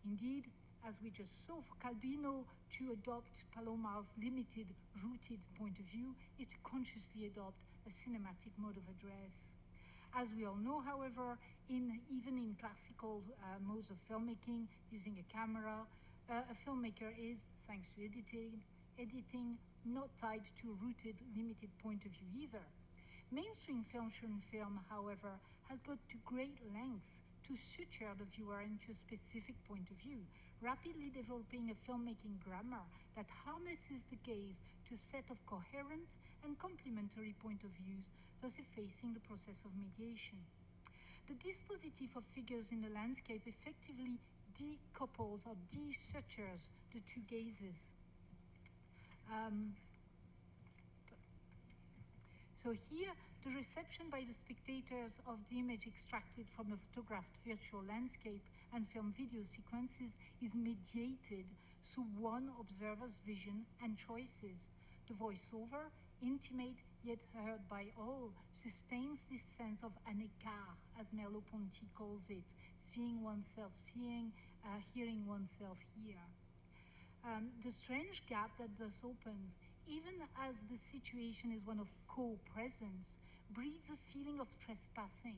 Indeed, as we just saw, for Calvino, to adopt Palomar's limited, rooted point of view is to consciously adopt a cinematic mode of address. As we all know, however, even in classical modes of filmmaking, using a camera, a filmmaker is, thanks to editing, not tied to a rooted, limited point of view either. Mainstream film, however, has got to great lengths to suture the viewer into a specific point of view, rapidly developing a filmmaking grammar that harnesses the gaze to a set of coherent and complementary point of views, thus effacing the process of mediation. The dispositif of figures in the landscape effectively decouples or de-sutures the two gazes. So here, the reception by the spectators of the image extracted from a photographed virtual landscape and film video sequences is mediated through one observer's vision and choices. The voiceover, intimate yet heard by all, sustains this sense of an écart, as Merleau-Ponty calls it, seeing oneself seeing, hearing oneself hear. The strange gap that thus opens, even as the situation is one of co-presence, breeds a feeling of trespassing.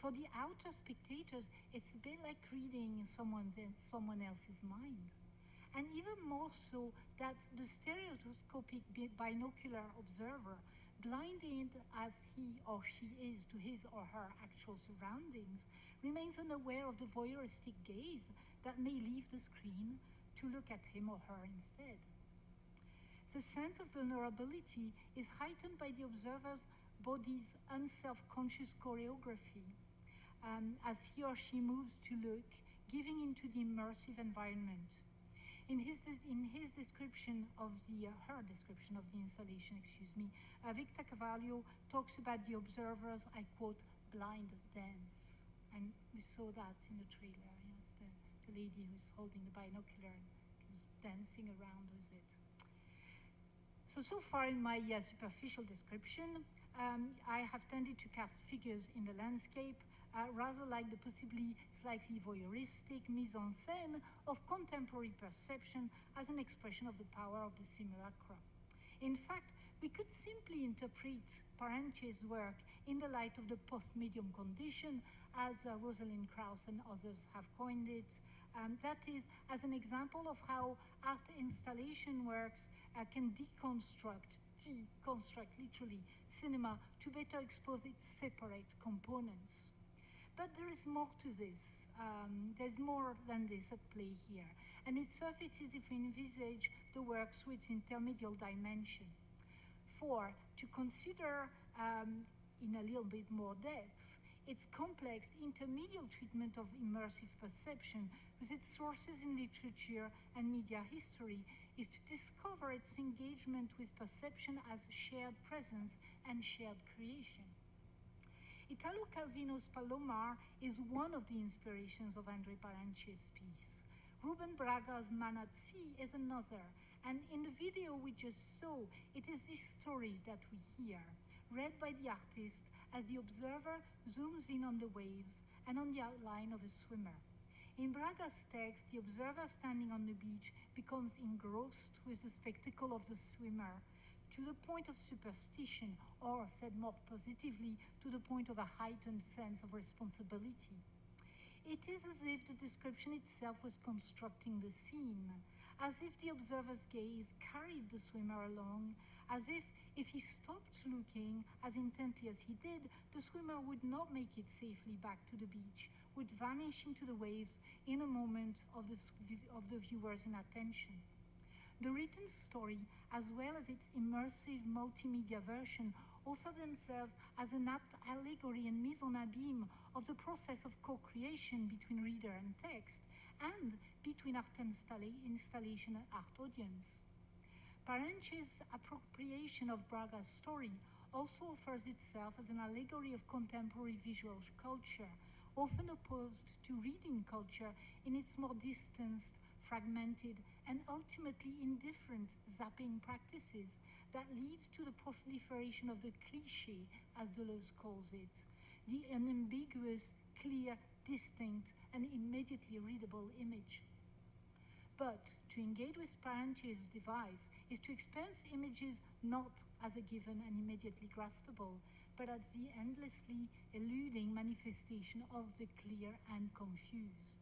For the outer spectators, it's a bit like reading someone else's mind. And even more so that the stereoscopic binocular observer, blinded as he or she is to his or her actual surroundings, remains unaware of the voyeuristic gaze that may leave the screen to look at him or her instead. The sense of vulnerability is heightened by the observer's body's unself-conscious choreography as he or she moves to look, giving into the immersive environment. In her description of the installation, Victor Carvalho talks about the observer's, I quote, blind dance. And we saw that in the trailer, yes, the lady who's holding the binocular and is dancing around with it. So far in my superficial description, I have tended to cast figures in the landscape, rather like the possibly slightly voyeuristic mise-en-scène of contemporary perception as an expression of the power of the simulacra. In fact, we could simply interpret Parentes's work in the light of the post-medium condition, as Rosalind Krauss and others have coined it. That is, as an example of how art installation works can deconstruct literally cinema to better expose its separate components. But there is more to this. There's more than this at play here. And it surfaces if we envisage the work through its intermedial dimension. For, to consider in a little bit more depth, its complex intermedial treatment of immersive perception with its sources in literature and media history is to discover its engagement with perception as shared presence and shared creation. Italo Calvino's Palomar is one of the inspirations of André Parentes's piece. Ruben Braga's Man at Sea is another, and in the video we just saw, it is this story that we hear, read by the artist as the observer zooms in on the waves and on the outline of a swimmer. In Braga's text, the observer standing on the beach becomes engrossed with the spectacle of the swimmer to the point of superstition, or said more positively, to the point of a heightened sense of responsibility. It is as if the description itself was constructing the scene, as if the observer's gaze carried the swimmer along, as if he stopped looking as intently as he did, the swimmer would not make it safely back to the beach, would vanish into the waves in a moment of the viewer's inattention. The written story, as well as its immersive multimedia version, offer themselves as an apt allegory and mise en abîme of the process of co-creation between reader and text, and between art installation and art audience. Parentes's appropriation of Braga's story also offers itself as an allegory of contemporary visual culture, often opposed to reading culture in its more distanced, fragmented, and ultimately indifferent zapping practices that lead to the proliferation of the cliché, as Deleuze calls it, the unambiguous, clear, distinct, and immediately readable image. But to engage with Parentes's device is to experience images not as a given and immediately graspable, but as the endlessly eluding manifestation of the clear and confused.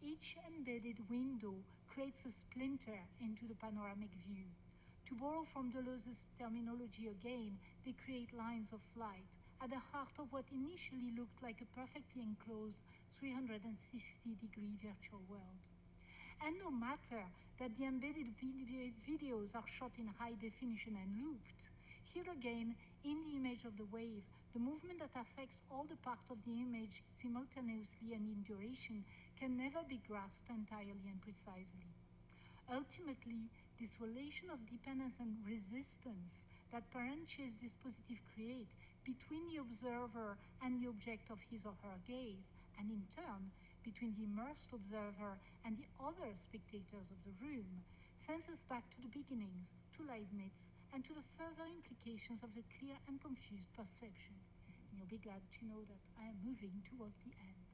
Each embedded window creates a splinter into the panoramic view. To borrow from Deleuze's terminology again, they create lines of flight at the heart of what initially looked like a perfectly enclosed 360-degree virtual world. And no matter that the embedded videos are shot in high definition and looped, here again, in the image of the wave, The movement that affects all the parts of the image simultaneously and in duration can never be grasped entirely and precisely. Ultimately, this relation of dependence and resistance that parentheses dispositive create between the observer and the object of his or her gaze, and in turn, between the immersed observer and the other spectators of the room, sends us back to the beginnings, to Leibniz, and to the further implications of the clear and confused perception. And you'll be glad to know that I am moving towards the end.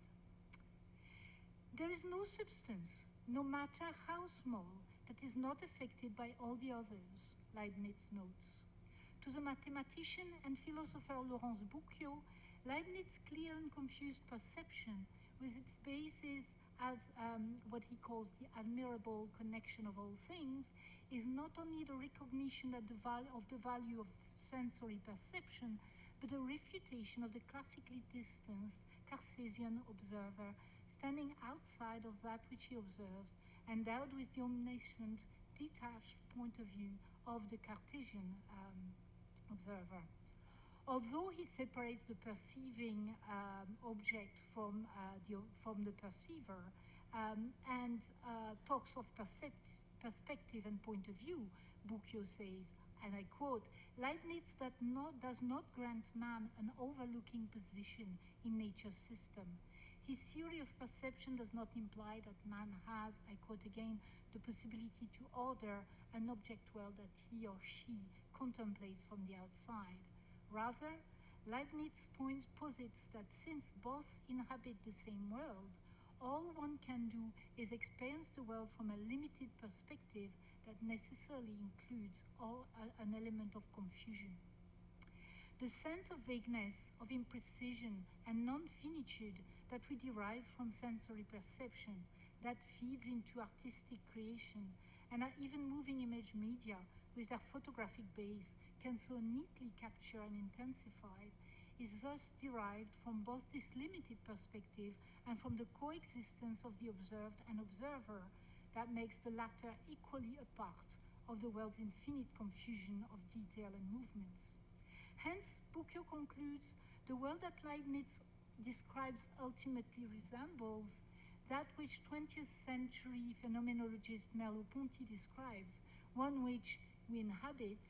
There is no substance, no matter how small, that is not affected by all the others, Leibniz notes. To the mathematician and philosopher Laurence Boucquiot, Leibniz's clear and confused perception, with its basis as what he calls the admirable connection of all things, is not only the recognition of the value of sensory perception, but a refutation of the classically distanced Cartesian observer, standing outside of that which he observes, endowed with the omniscient, detached point of view of the Cartesian observer. Although he separates the perceiving object from the perceiver and talks of perspective and point of view, Boucquiot says, and I quote, Leibniz does not grant man an overlooking position in nature's system. His theory of perception does not imply that man has, I quote again, the possibility to order an object world that he or she contemplates from the outside. Rather, Leibniz posits that since both inhabit the same world, all one can do is experience the world from a limited perspective that necessarily includes an element of confusion. The sense of vagueness, of imprecision, and non-finitude that we derive from sensory perception, that feeds into artistic creation, and that even moving image media, with their photographic base, can so neatly capture and intensify, is thus derived from both this limited perspective and from the coexistence of the observed and observer that makes the latter equally a part of the world's infinite confusion of detail and movements. Hence, Boucquiot concludes, the world that Leibniz describes ultimately resembles that which 20th century phenomenologist Merleau-Ponty describes, one which we inhabit,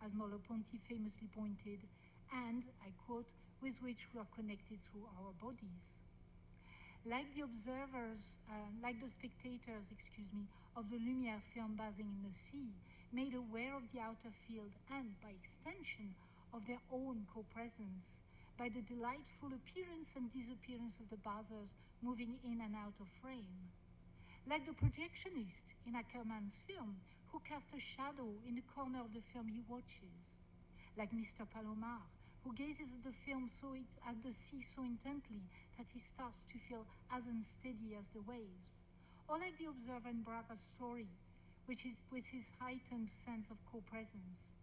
as Merleau-Ponty famously pointed, and, I quote, with which we are connected through our bodies. Like the spectators, of the Lumière film Bathing in the Sea, made aware of the outer field and, by extension, of their own co-presence, by the delightful appearance and disappearance of the bathers moving in and out of frame. Like the projectionist in Ackerman's film, who casts a shadow in the corner of the film he watches. Like Mr. Palomar, who gazes at the sea so intently that he starts to feel as unsteady as the waves. Or like the observer in Braga's story, which is with his heightened sense of co-presence.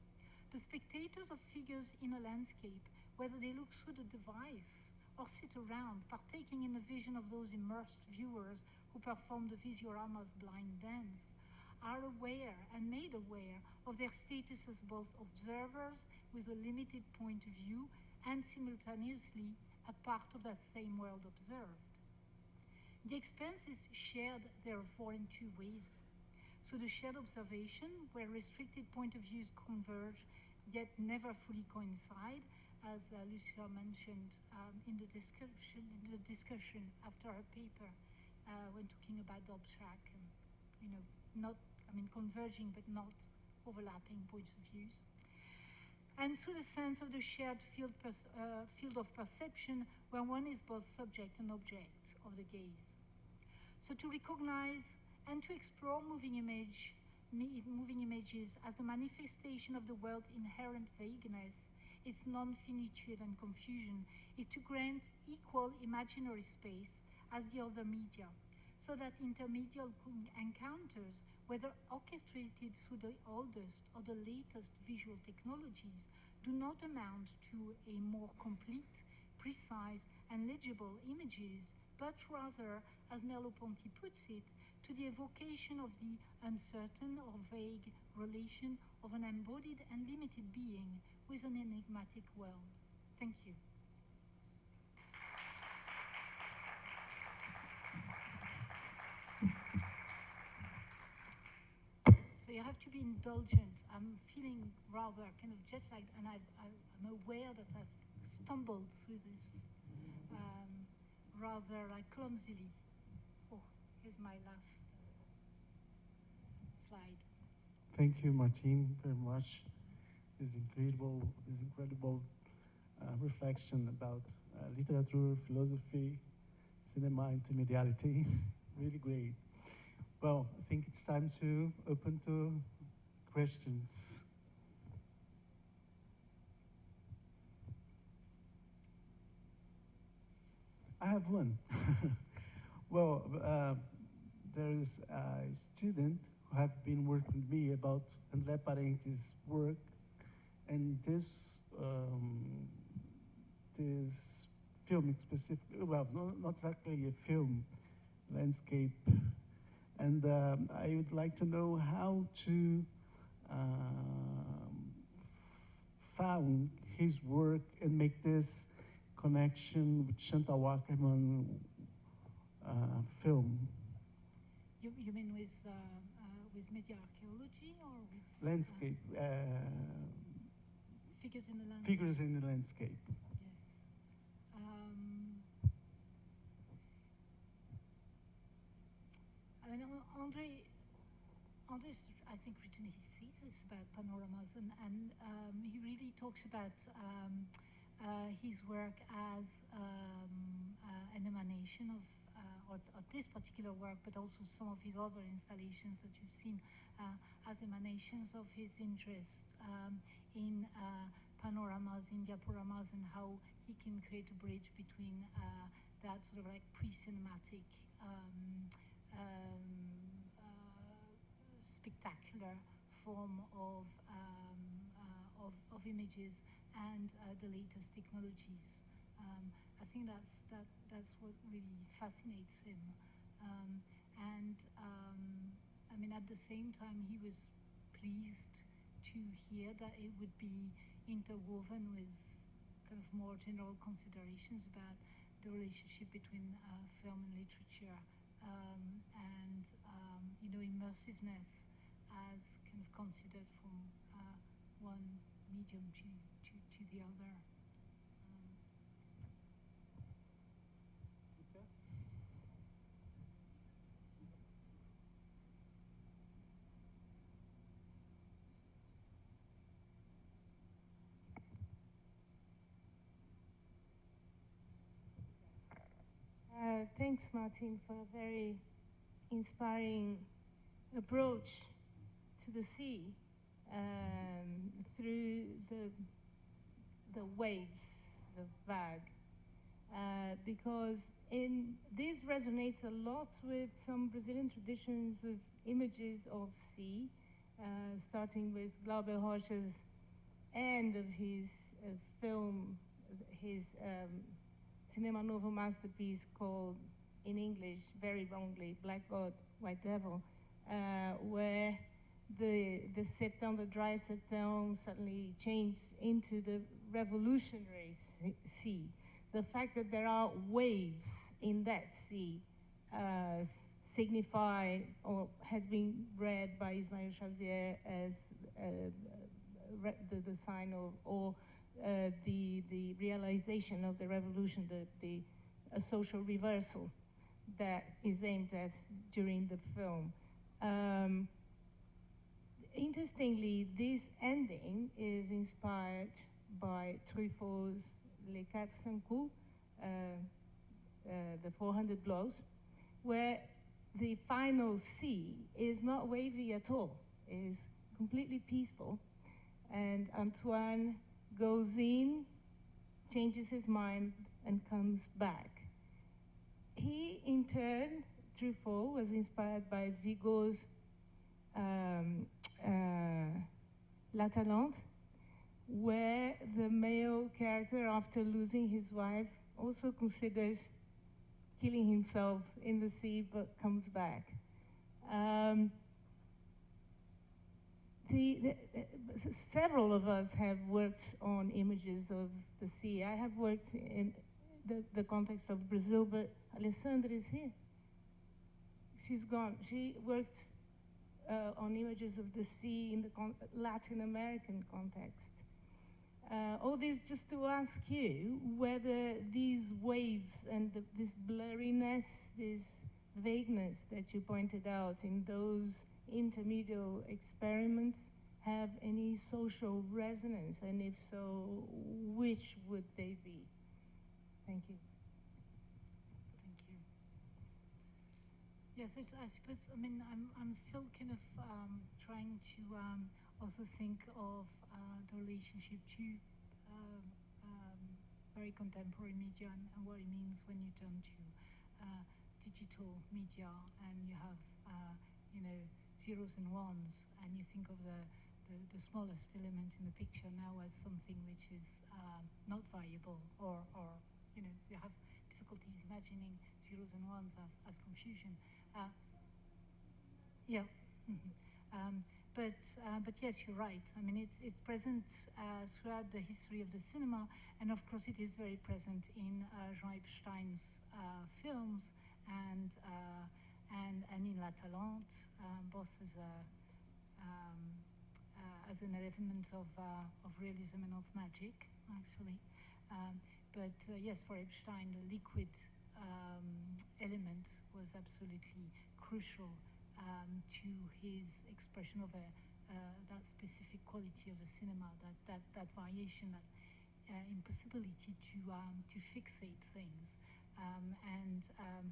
The spectators of figures in a landscape, whether they look through the device or sit around, partaking in the vision of those immersed viewers who perform the Visiorama's blind dance, are aware and made aware of their status as both observers with a limited point of view and simultaneously a part of that same world observed. The experience is shared, therefore, in two ways. So the shared observation, where restricted point of views converge, yet never fully coincide, as Lucia mentioned in the discussion after her paper when talking about the abstract and, converging but not overlapping points of views. And through the sense of the shared field of perception, where one is both subject and object of the gaze. So to recognize and to explore moving images as the manifestation of the world's inherent vagueness, its non-finitude and confusion, is to grant equal imaginary space as the other media, so that intermediate encounters, whether orchestrated through the oldest or the latest visual technologies, do not amount to a more complete, precise, and legible images, but rather, as Merleau-Ponty puts it, to the evocation of the uncertain or vague relation of an embodied and limited being with an enigmatic world. Thank you. So you have to be indulgent. I'm feeling rather kind of jet-lagged, and I'm aware that I've stumbled through this rather clumsily. Oh, here's my last slide. Thank you, Martine, very much. This incredible reflection about literature, philosophy, cinema, intermediality. Really great. Well, I think it's time to open to questions. I have one. Well, there is a student who have been working with me about André Parentes' work, and this film specifically, well, not exactly a film, landscape, and I would like to know how to found his work and make this connection with Chantal Wackerman film. You mean with media archaeology or with Landscape. figures in the landscape? Figures in the landscape. Yes. I mean, Andre's, I think, written his thesis about panoramas, and he really talks about his work as an emanation of this particular work, but also some of his other installations that you've seen as emanations of his interest in panoramas, in diaporamas, and how he can create a bridge between that sort of like pre-cinematic spectacular form of images and the latest technologies. I think that's what really fascinates him. I mean, at the same time, he was pleased to hear that it would be interwoven with kind of more general considerations about the relationship between film and literature, and immersiveness as kind of considered from one medium to the other. Thanks, Martin, for a very inspiring approach to the sea through the waves, the vague. Because this resonates a lot with some Brazilian traditions of images of sea, starting with Glauber Rocha's end of his film, his Cinema Novo masterpiece called, in English, very wrongly, Black God, White Devil, where the sertão, the dry sertão, suddenly changed into the revolutionary sea. The fact that there are waves in that sea signify, or has been read by Ismael Xavier as the sign of, or the realization of the revolution, a social reversal that is aimed at during the film. Interestingly, this ending is inspired by Truffaut's Les 400 coups, the 400 blows, where the final sea is not wavy at all, is completely peaceful, and Antoine goes in, changes his mind, and comes back. He, in turn, Truffaut was inspired by Vigo's La Talente, where the male character, after losing his wife, also considers killing himself in the sea, but comes back. several of us have worked on images of the sea. I have worked in the context of Brazil, but Alessandra is here. She's gone. She worked on images of the sea in the Latin American context. All this just to ask you whether these waves and this blurriness, this vagueness that you pointed out in those intermediate experiments have any social resonance, and if so, which would they be? Thank you. Thank you. Yes, I suppose, I mean, I'm still kind of trying to also think of the relationship to very contemporary media and what it means when you turn to digital media and you have, you know, zeros and ones, and you think of the smallest element in the picture now as something which is not viable, or you know, you have difficulties imagining zeros and ones as confusion. Yeah. Mm-hmm. But yes, you're right. I mean, it's present throughout the history of the cinema, and of course, it is very present in Jean Epstein's films and in La Talente, both as an element of realism and of magic, actually. But yes, for Epstein, the liquid element was absolutely crucial to his expression of that specific quality of the cinema, that variation, that impossibility to fixate things. And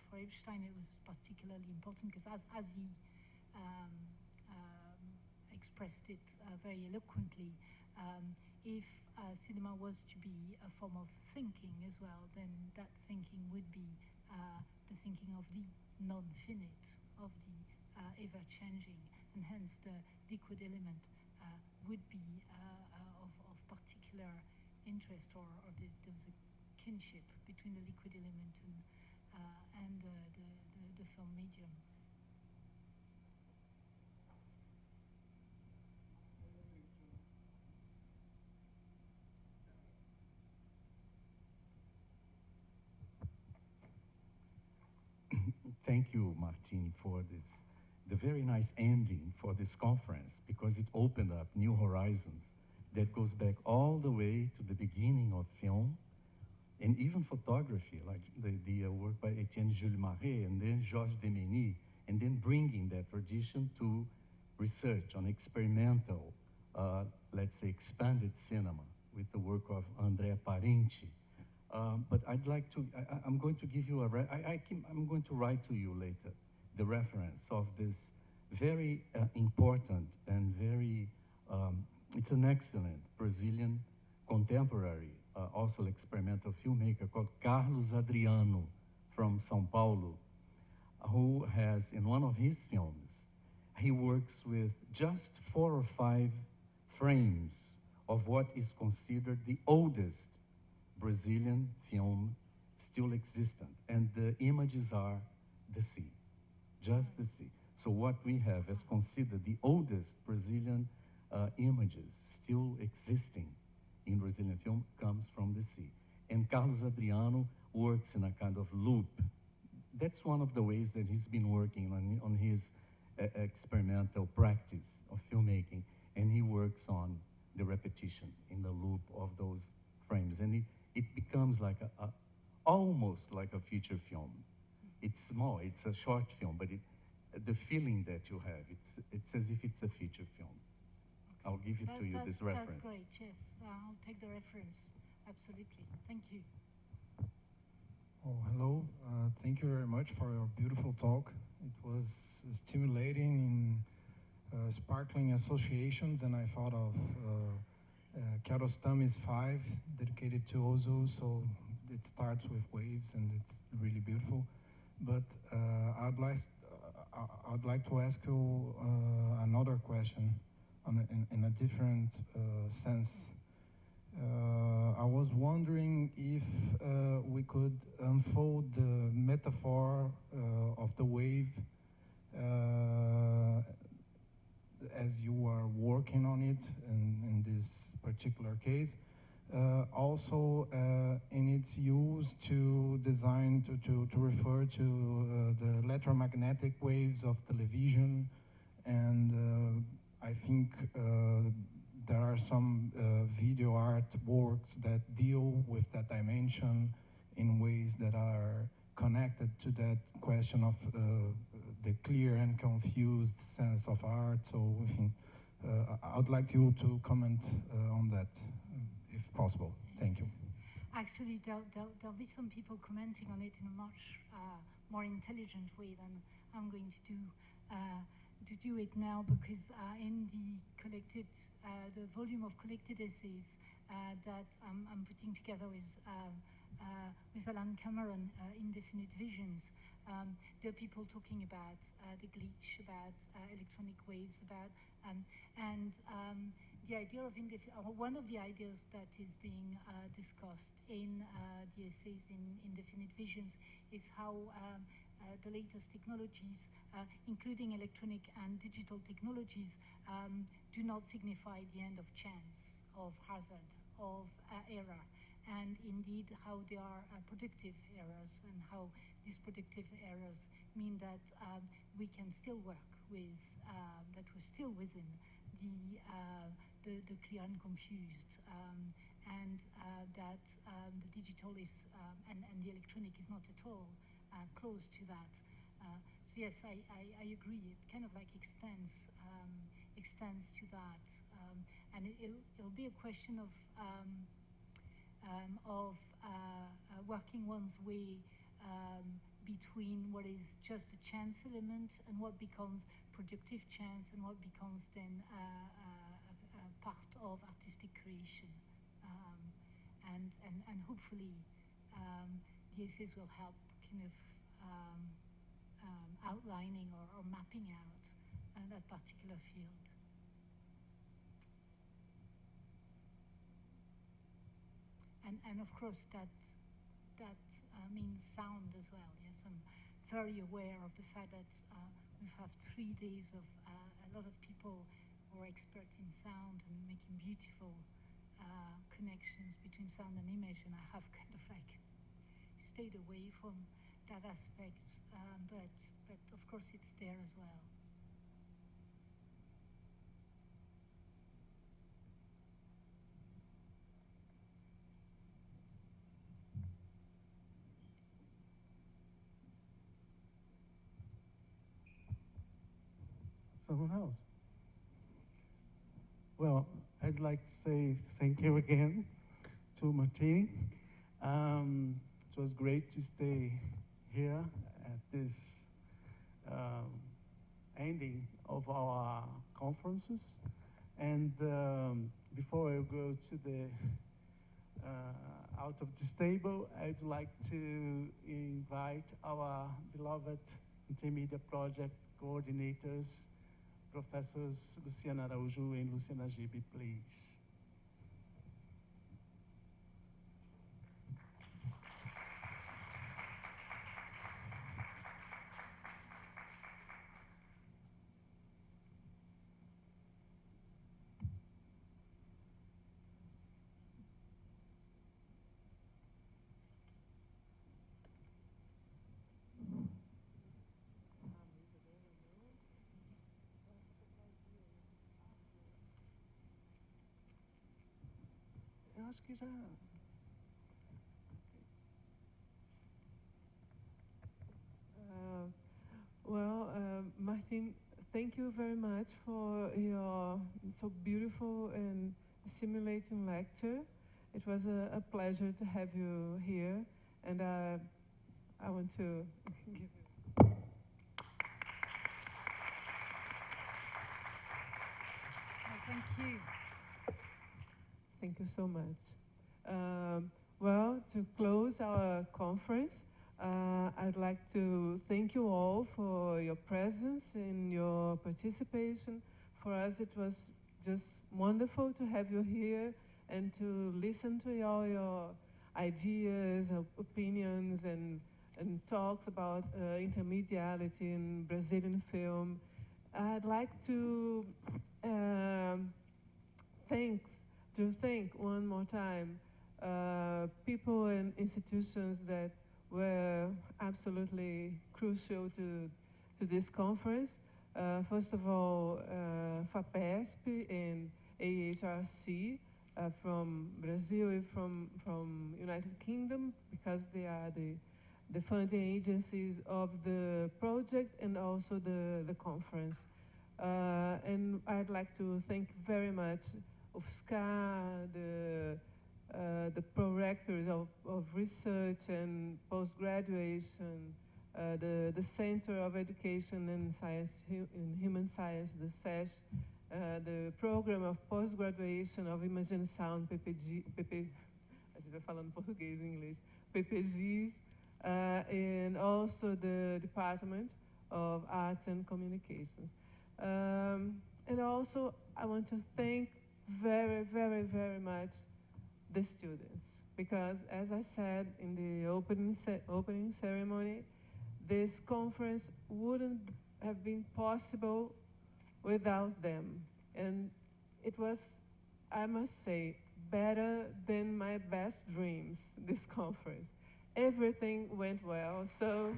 for Epstein, it was particularly important because as he expressed it very eloquently, if cinema was to be a form of thinking as well, then that thinking would be the thinking of the non-finite, of the ever-changing, and hence the liquid element would be of particular interest, or there was a kinship between the liquid element and the film medium. Thank you, Martini, for the very nice ending for this conference, because it opened up new horizons that goes back all the way to the beginning of film and even photography, like the work by Etienne Jules Marais and then Georges Demeny, and then bringing that tradition to research on experimental, let's say, expanded cinema with the work of Andrea Parenti. But I'd like to, I'm going to give you I'm going to write to you later the reference of this very important and very, it's an excellent Brazilian contemporary, also experimental filmmaker called Carlos Adriano from São Paulo, who has, in one of his films, he works with just 4 or 5 frames of what is considered the oldest Brazilian film still existent, and the images are the sea, just the sea. So what we have as considered the oldest Brazilian images still existing in Brazilian film comes from the sea. And Carlos Adriano works in a kind of loop. That's one of the ways that he's been working on his experimental practice of filmmaking, and he works on the repetition in the loop of those frames. And it becomes like almost like a feature film. It's small, it's a short film, but the feeling that you have, it's as if it's a feature film. Okay. I'll give it to you, this reference. That's great, yes. I'll take the reference, absolutely. Thank you. Oh, hello. Thank you very much for your beautiful talk. It was stimulating in sparkling associations, and I thought of Kiarostami's 5, dedicated to Ozu, so it starts with waves and it's really beautiful. But I'd like to ask you another question in a different sense. I was wondering if we could unfold the metaphor of the wave as you are working in this particular case. Also, in its use to design, to refer to the electromagnetic waves of television, and I think there are some video art works that deal with that dimension in ways that are connected to that question of the clear and confused sense of art. So I think I would like you to comment on that, if possible. Thank you. Actually, there'll be some people commenting on it in a much more intelligent way than I'm going to do it now, because in the collected, the volume of collected essays that I'm putting together with Alan Cameron, Indefinite Visions, there are people talking about the glitch, about electronic waves, about and the idea of one of the ideas that is being discussed in the essays in Indefinite Visions is how the latest technologies, including electronic and digital technologies, do not signify the end of chance, of hazard, of error, and indeed how they are productive errors, and how these productive errors mean that we can still work with, that we're still within the clear and confused, and that the digital is, and the electronic is not at all close to that. So yes, I agree. It kind of like extends to that, and it'll be a question of working one's way between what is just a chance element and what becomes productive chance, and what becomes then part of artistic creation, and hopefully the essays will help kind of outlining or mapping out that particular field. And of course that means sound as well. Yes, I'm very aware of the fact that we have 3 days of a lot of people who are expert in sound and making beautiful connections between sound and image, and I have kind of like stayed away from that aspect, but of course it's there as well. Someone else? Well, I'd like to say thank you again to Martine. It was great to stay here at this ending of our conferences. And before I go to the out of this table, I'd like to invite our beloved Intermedia project coordinators, Professors Luciana Araújo and Luciana Gibi, please. Eu acho que já. Martin, thank you very much for your so beautiful and stimulating lecture. It was a pleasure to have you here, and I want to give you. Thank you. Thank you so much. Well, to close our conference, I'd like to thank you all for your presence and your participation. For us, it was just wonderful to have you here and to listen to all your ideas, opinions, and talks about intermediality in Brazilian film. I'd like to to thank one more time people and institutions that were absolutely crucial to this conference. First of all, FAPESP and AHRC from Brazil and from United Kingdom, because they are the funding agencies of the project and also the conference. And I'd like to thank very much UFSCar, the prorectors of research and post-graduation, the Center of Education and Science in Human Science, the SESH, the Program of Post-Graduation of Image and Sound, PPG, a gente vai falando português e inglês, PPGs, and also the Department of Arts and Communications. And also, I want to thank very, very, very much the students, because as I said in the opening ceremony, this conference wouldn't have been possible without them. And it was, I must say, better than my best dreams, this conference. Everything went well, so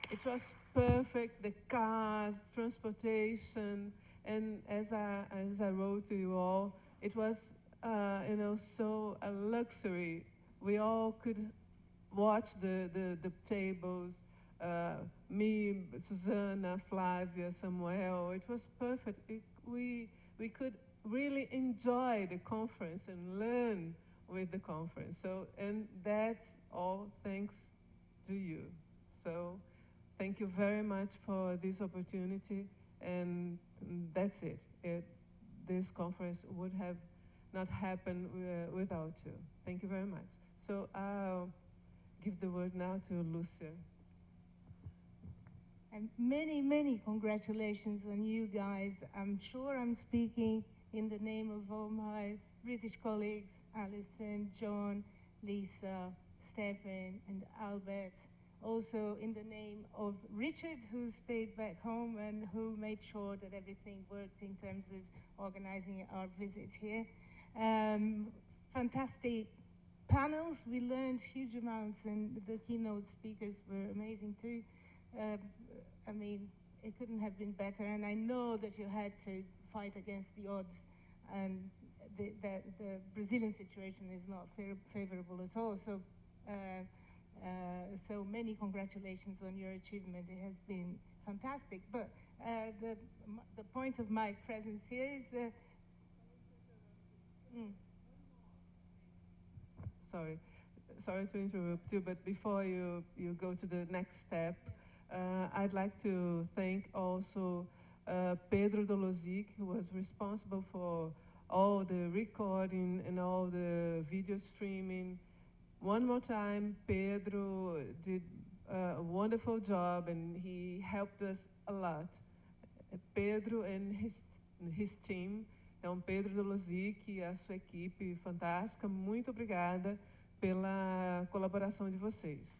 it was perfect, the cars, transportation, and as I wrote to you all, it was, so a luxury. We all could watch the tables, me, Susanna, Flavia, Samuel. It was perfect. We could really enjoy the conference and learn with the conference. So, and that's all thanks to you. So, thank you very much for this opportunity, and that's it. This conference would have not happened without you. Thank you very much. So I'll give the word now to Lucia. And many, many congratulations on you guys. I'm sure I'm speaking in the name of all my British colleagues, Alison, John, Lisa, Stefan, and Albert. Also in the name of Richard, who stayed back home and who made sure that everything worked in terms of organizing our visit here. Fantastic panels. We learned huge amounts, and the keynote speakers were amazing too. I mean, it couldn't have been better, and I know that you had to fight against the odds, and the Brazilian situation is not favorable at all. So, so many congratulations on your achievement. It has been fantastic. But the point of my presence here is. Sorry to interrupt you, but before you go to the next step, I'd like to thank also Pedro Dolosic, who was responsible for all the recording and all the video streaming. One more time, Pedro did a wonderful job, and he helped us a lot. Pedro and his team. Então, Pedro Dolosic e a sua equipe fantástica, muito obrigada pela colaboração de vocês.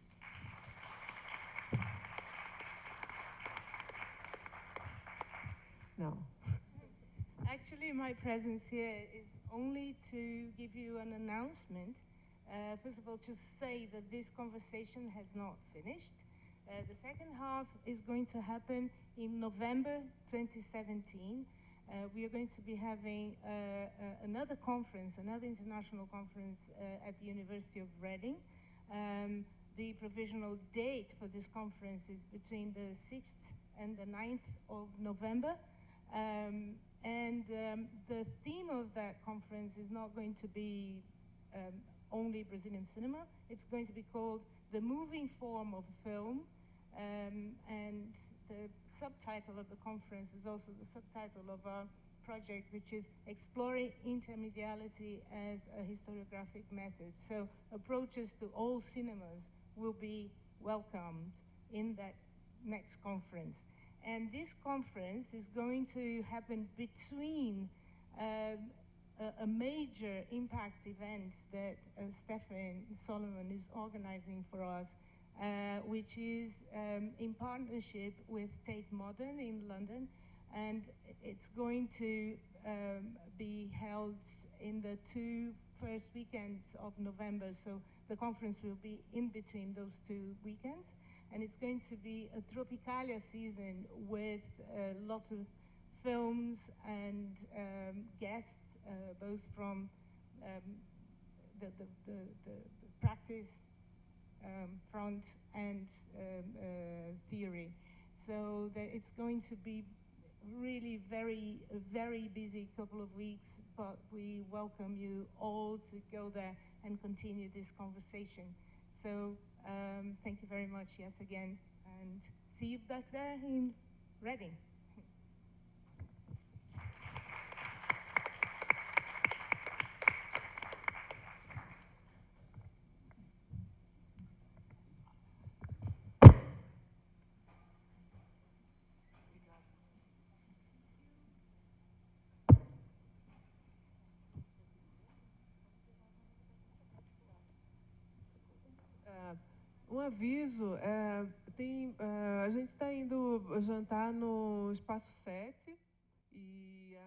Now. Actually, my presence here is only to give you an announcement. First of all, to say that this conversation has not finished. The second half is going to happen in November 2017. We are going to be having another conference, another international conference at the University of Reading. The provisional date for this conference is between the 6th and the 9th of November. The theme of that conference is not going to be only Brazilian cinema. It's going to be called The Moving Form of Film, and the subtitle of the conference is also the subtitle of our project, which is Exploring Intermediality as a Historiographic Method. So approaches to all cinemas will be welcomed in that next conference. And this conference is going to happen between a major impact event that Stefan Solomon is organizing for us which is in partnership with Tate Modern in London, and it's going to be held in the 2 first weekends of November, so the conference will be in between those 2 weekends, and it's going to be a Tropicalia season with lots of films and guests, both from the practice front and theory. So it's going to be really very busy couple of weeks, but we welcome you all to go there and continue this conversation. So thank you very much yet again, and see you back there in Reading. Um aviso, a gente está indo jantar no Espaço 7 e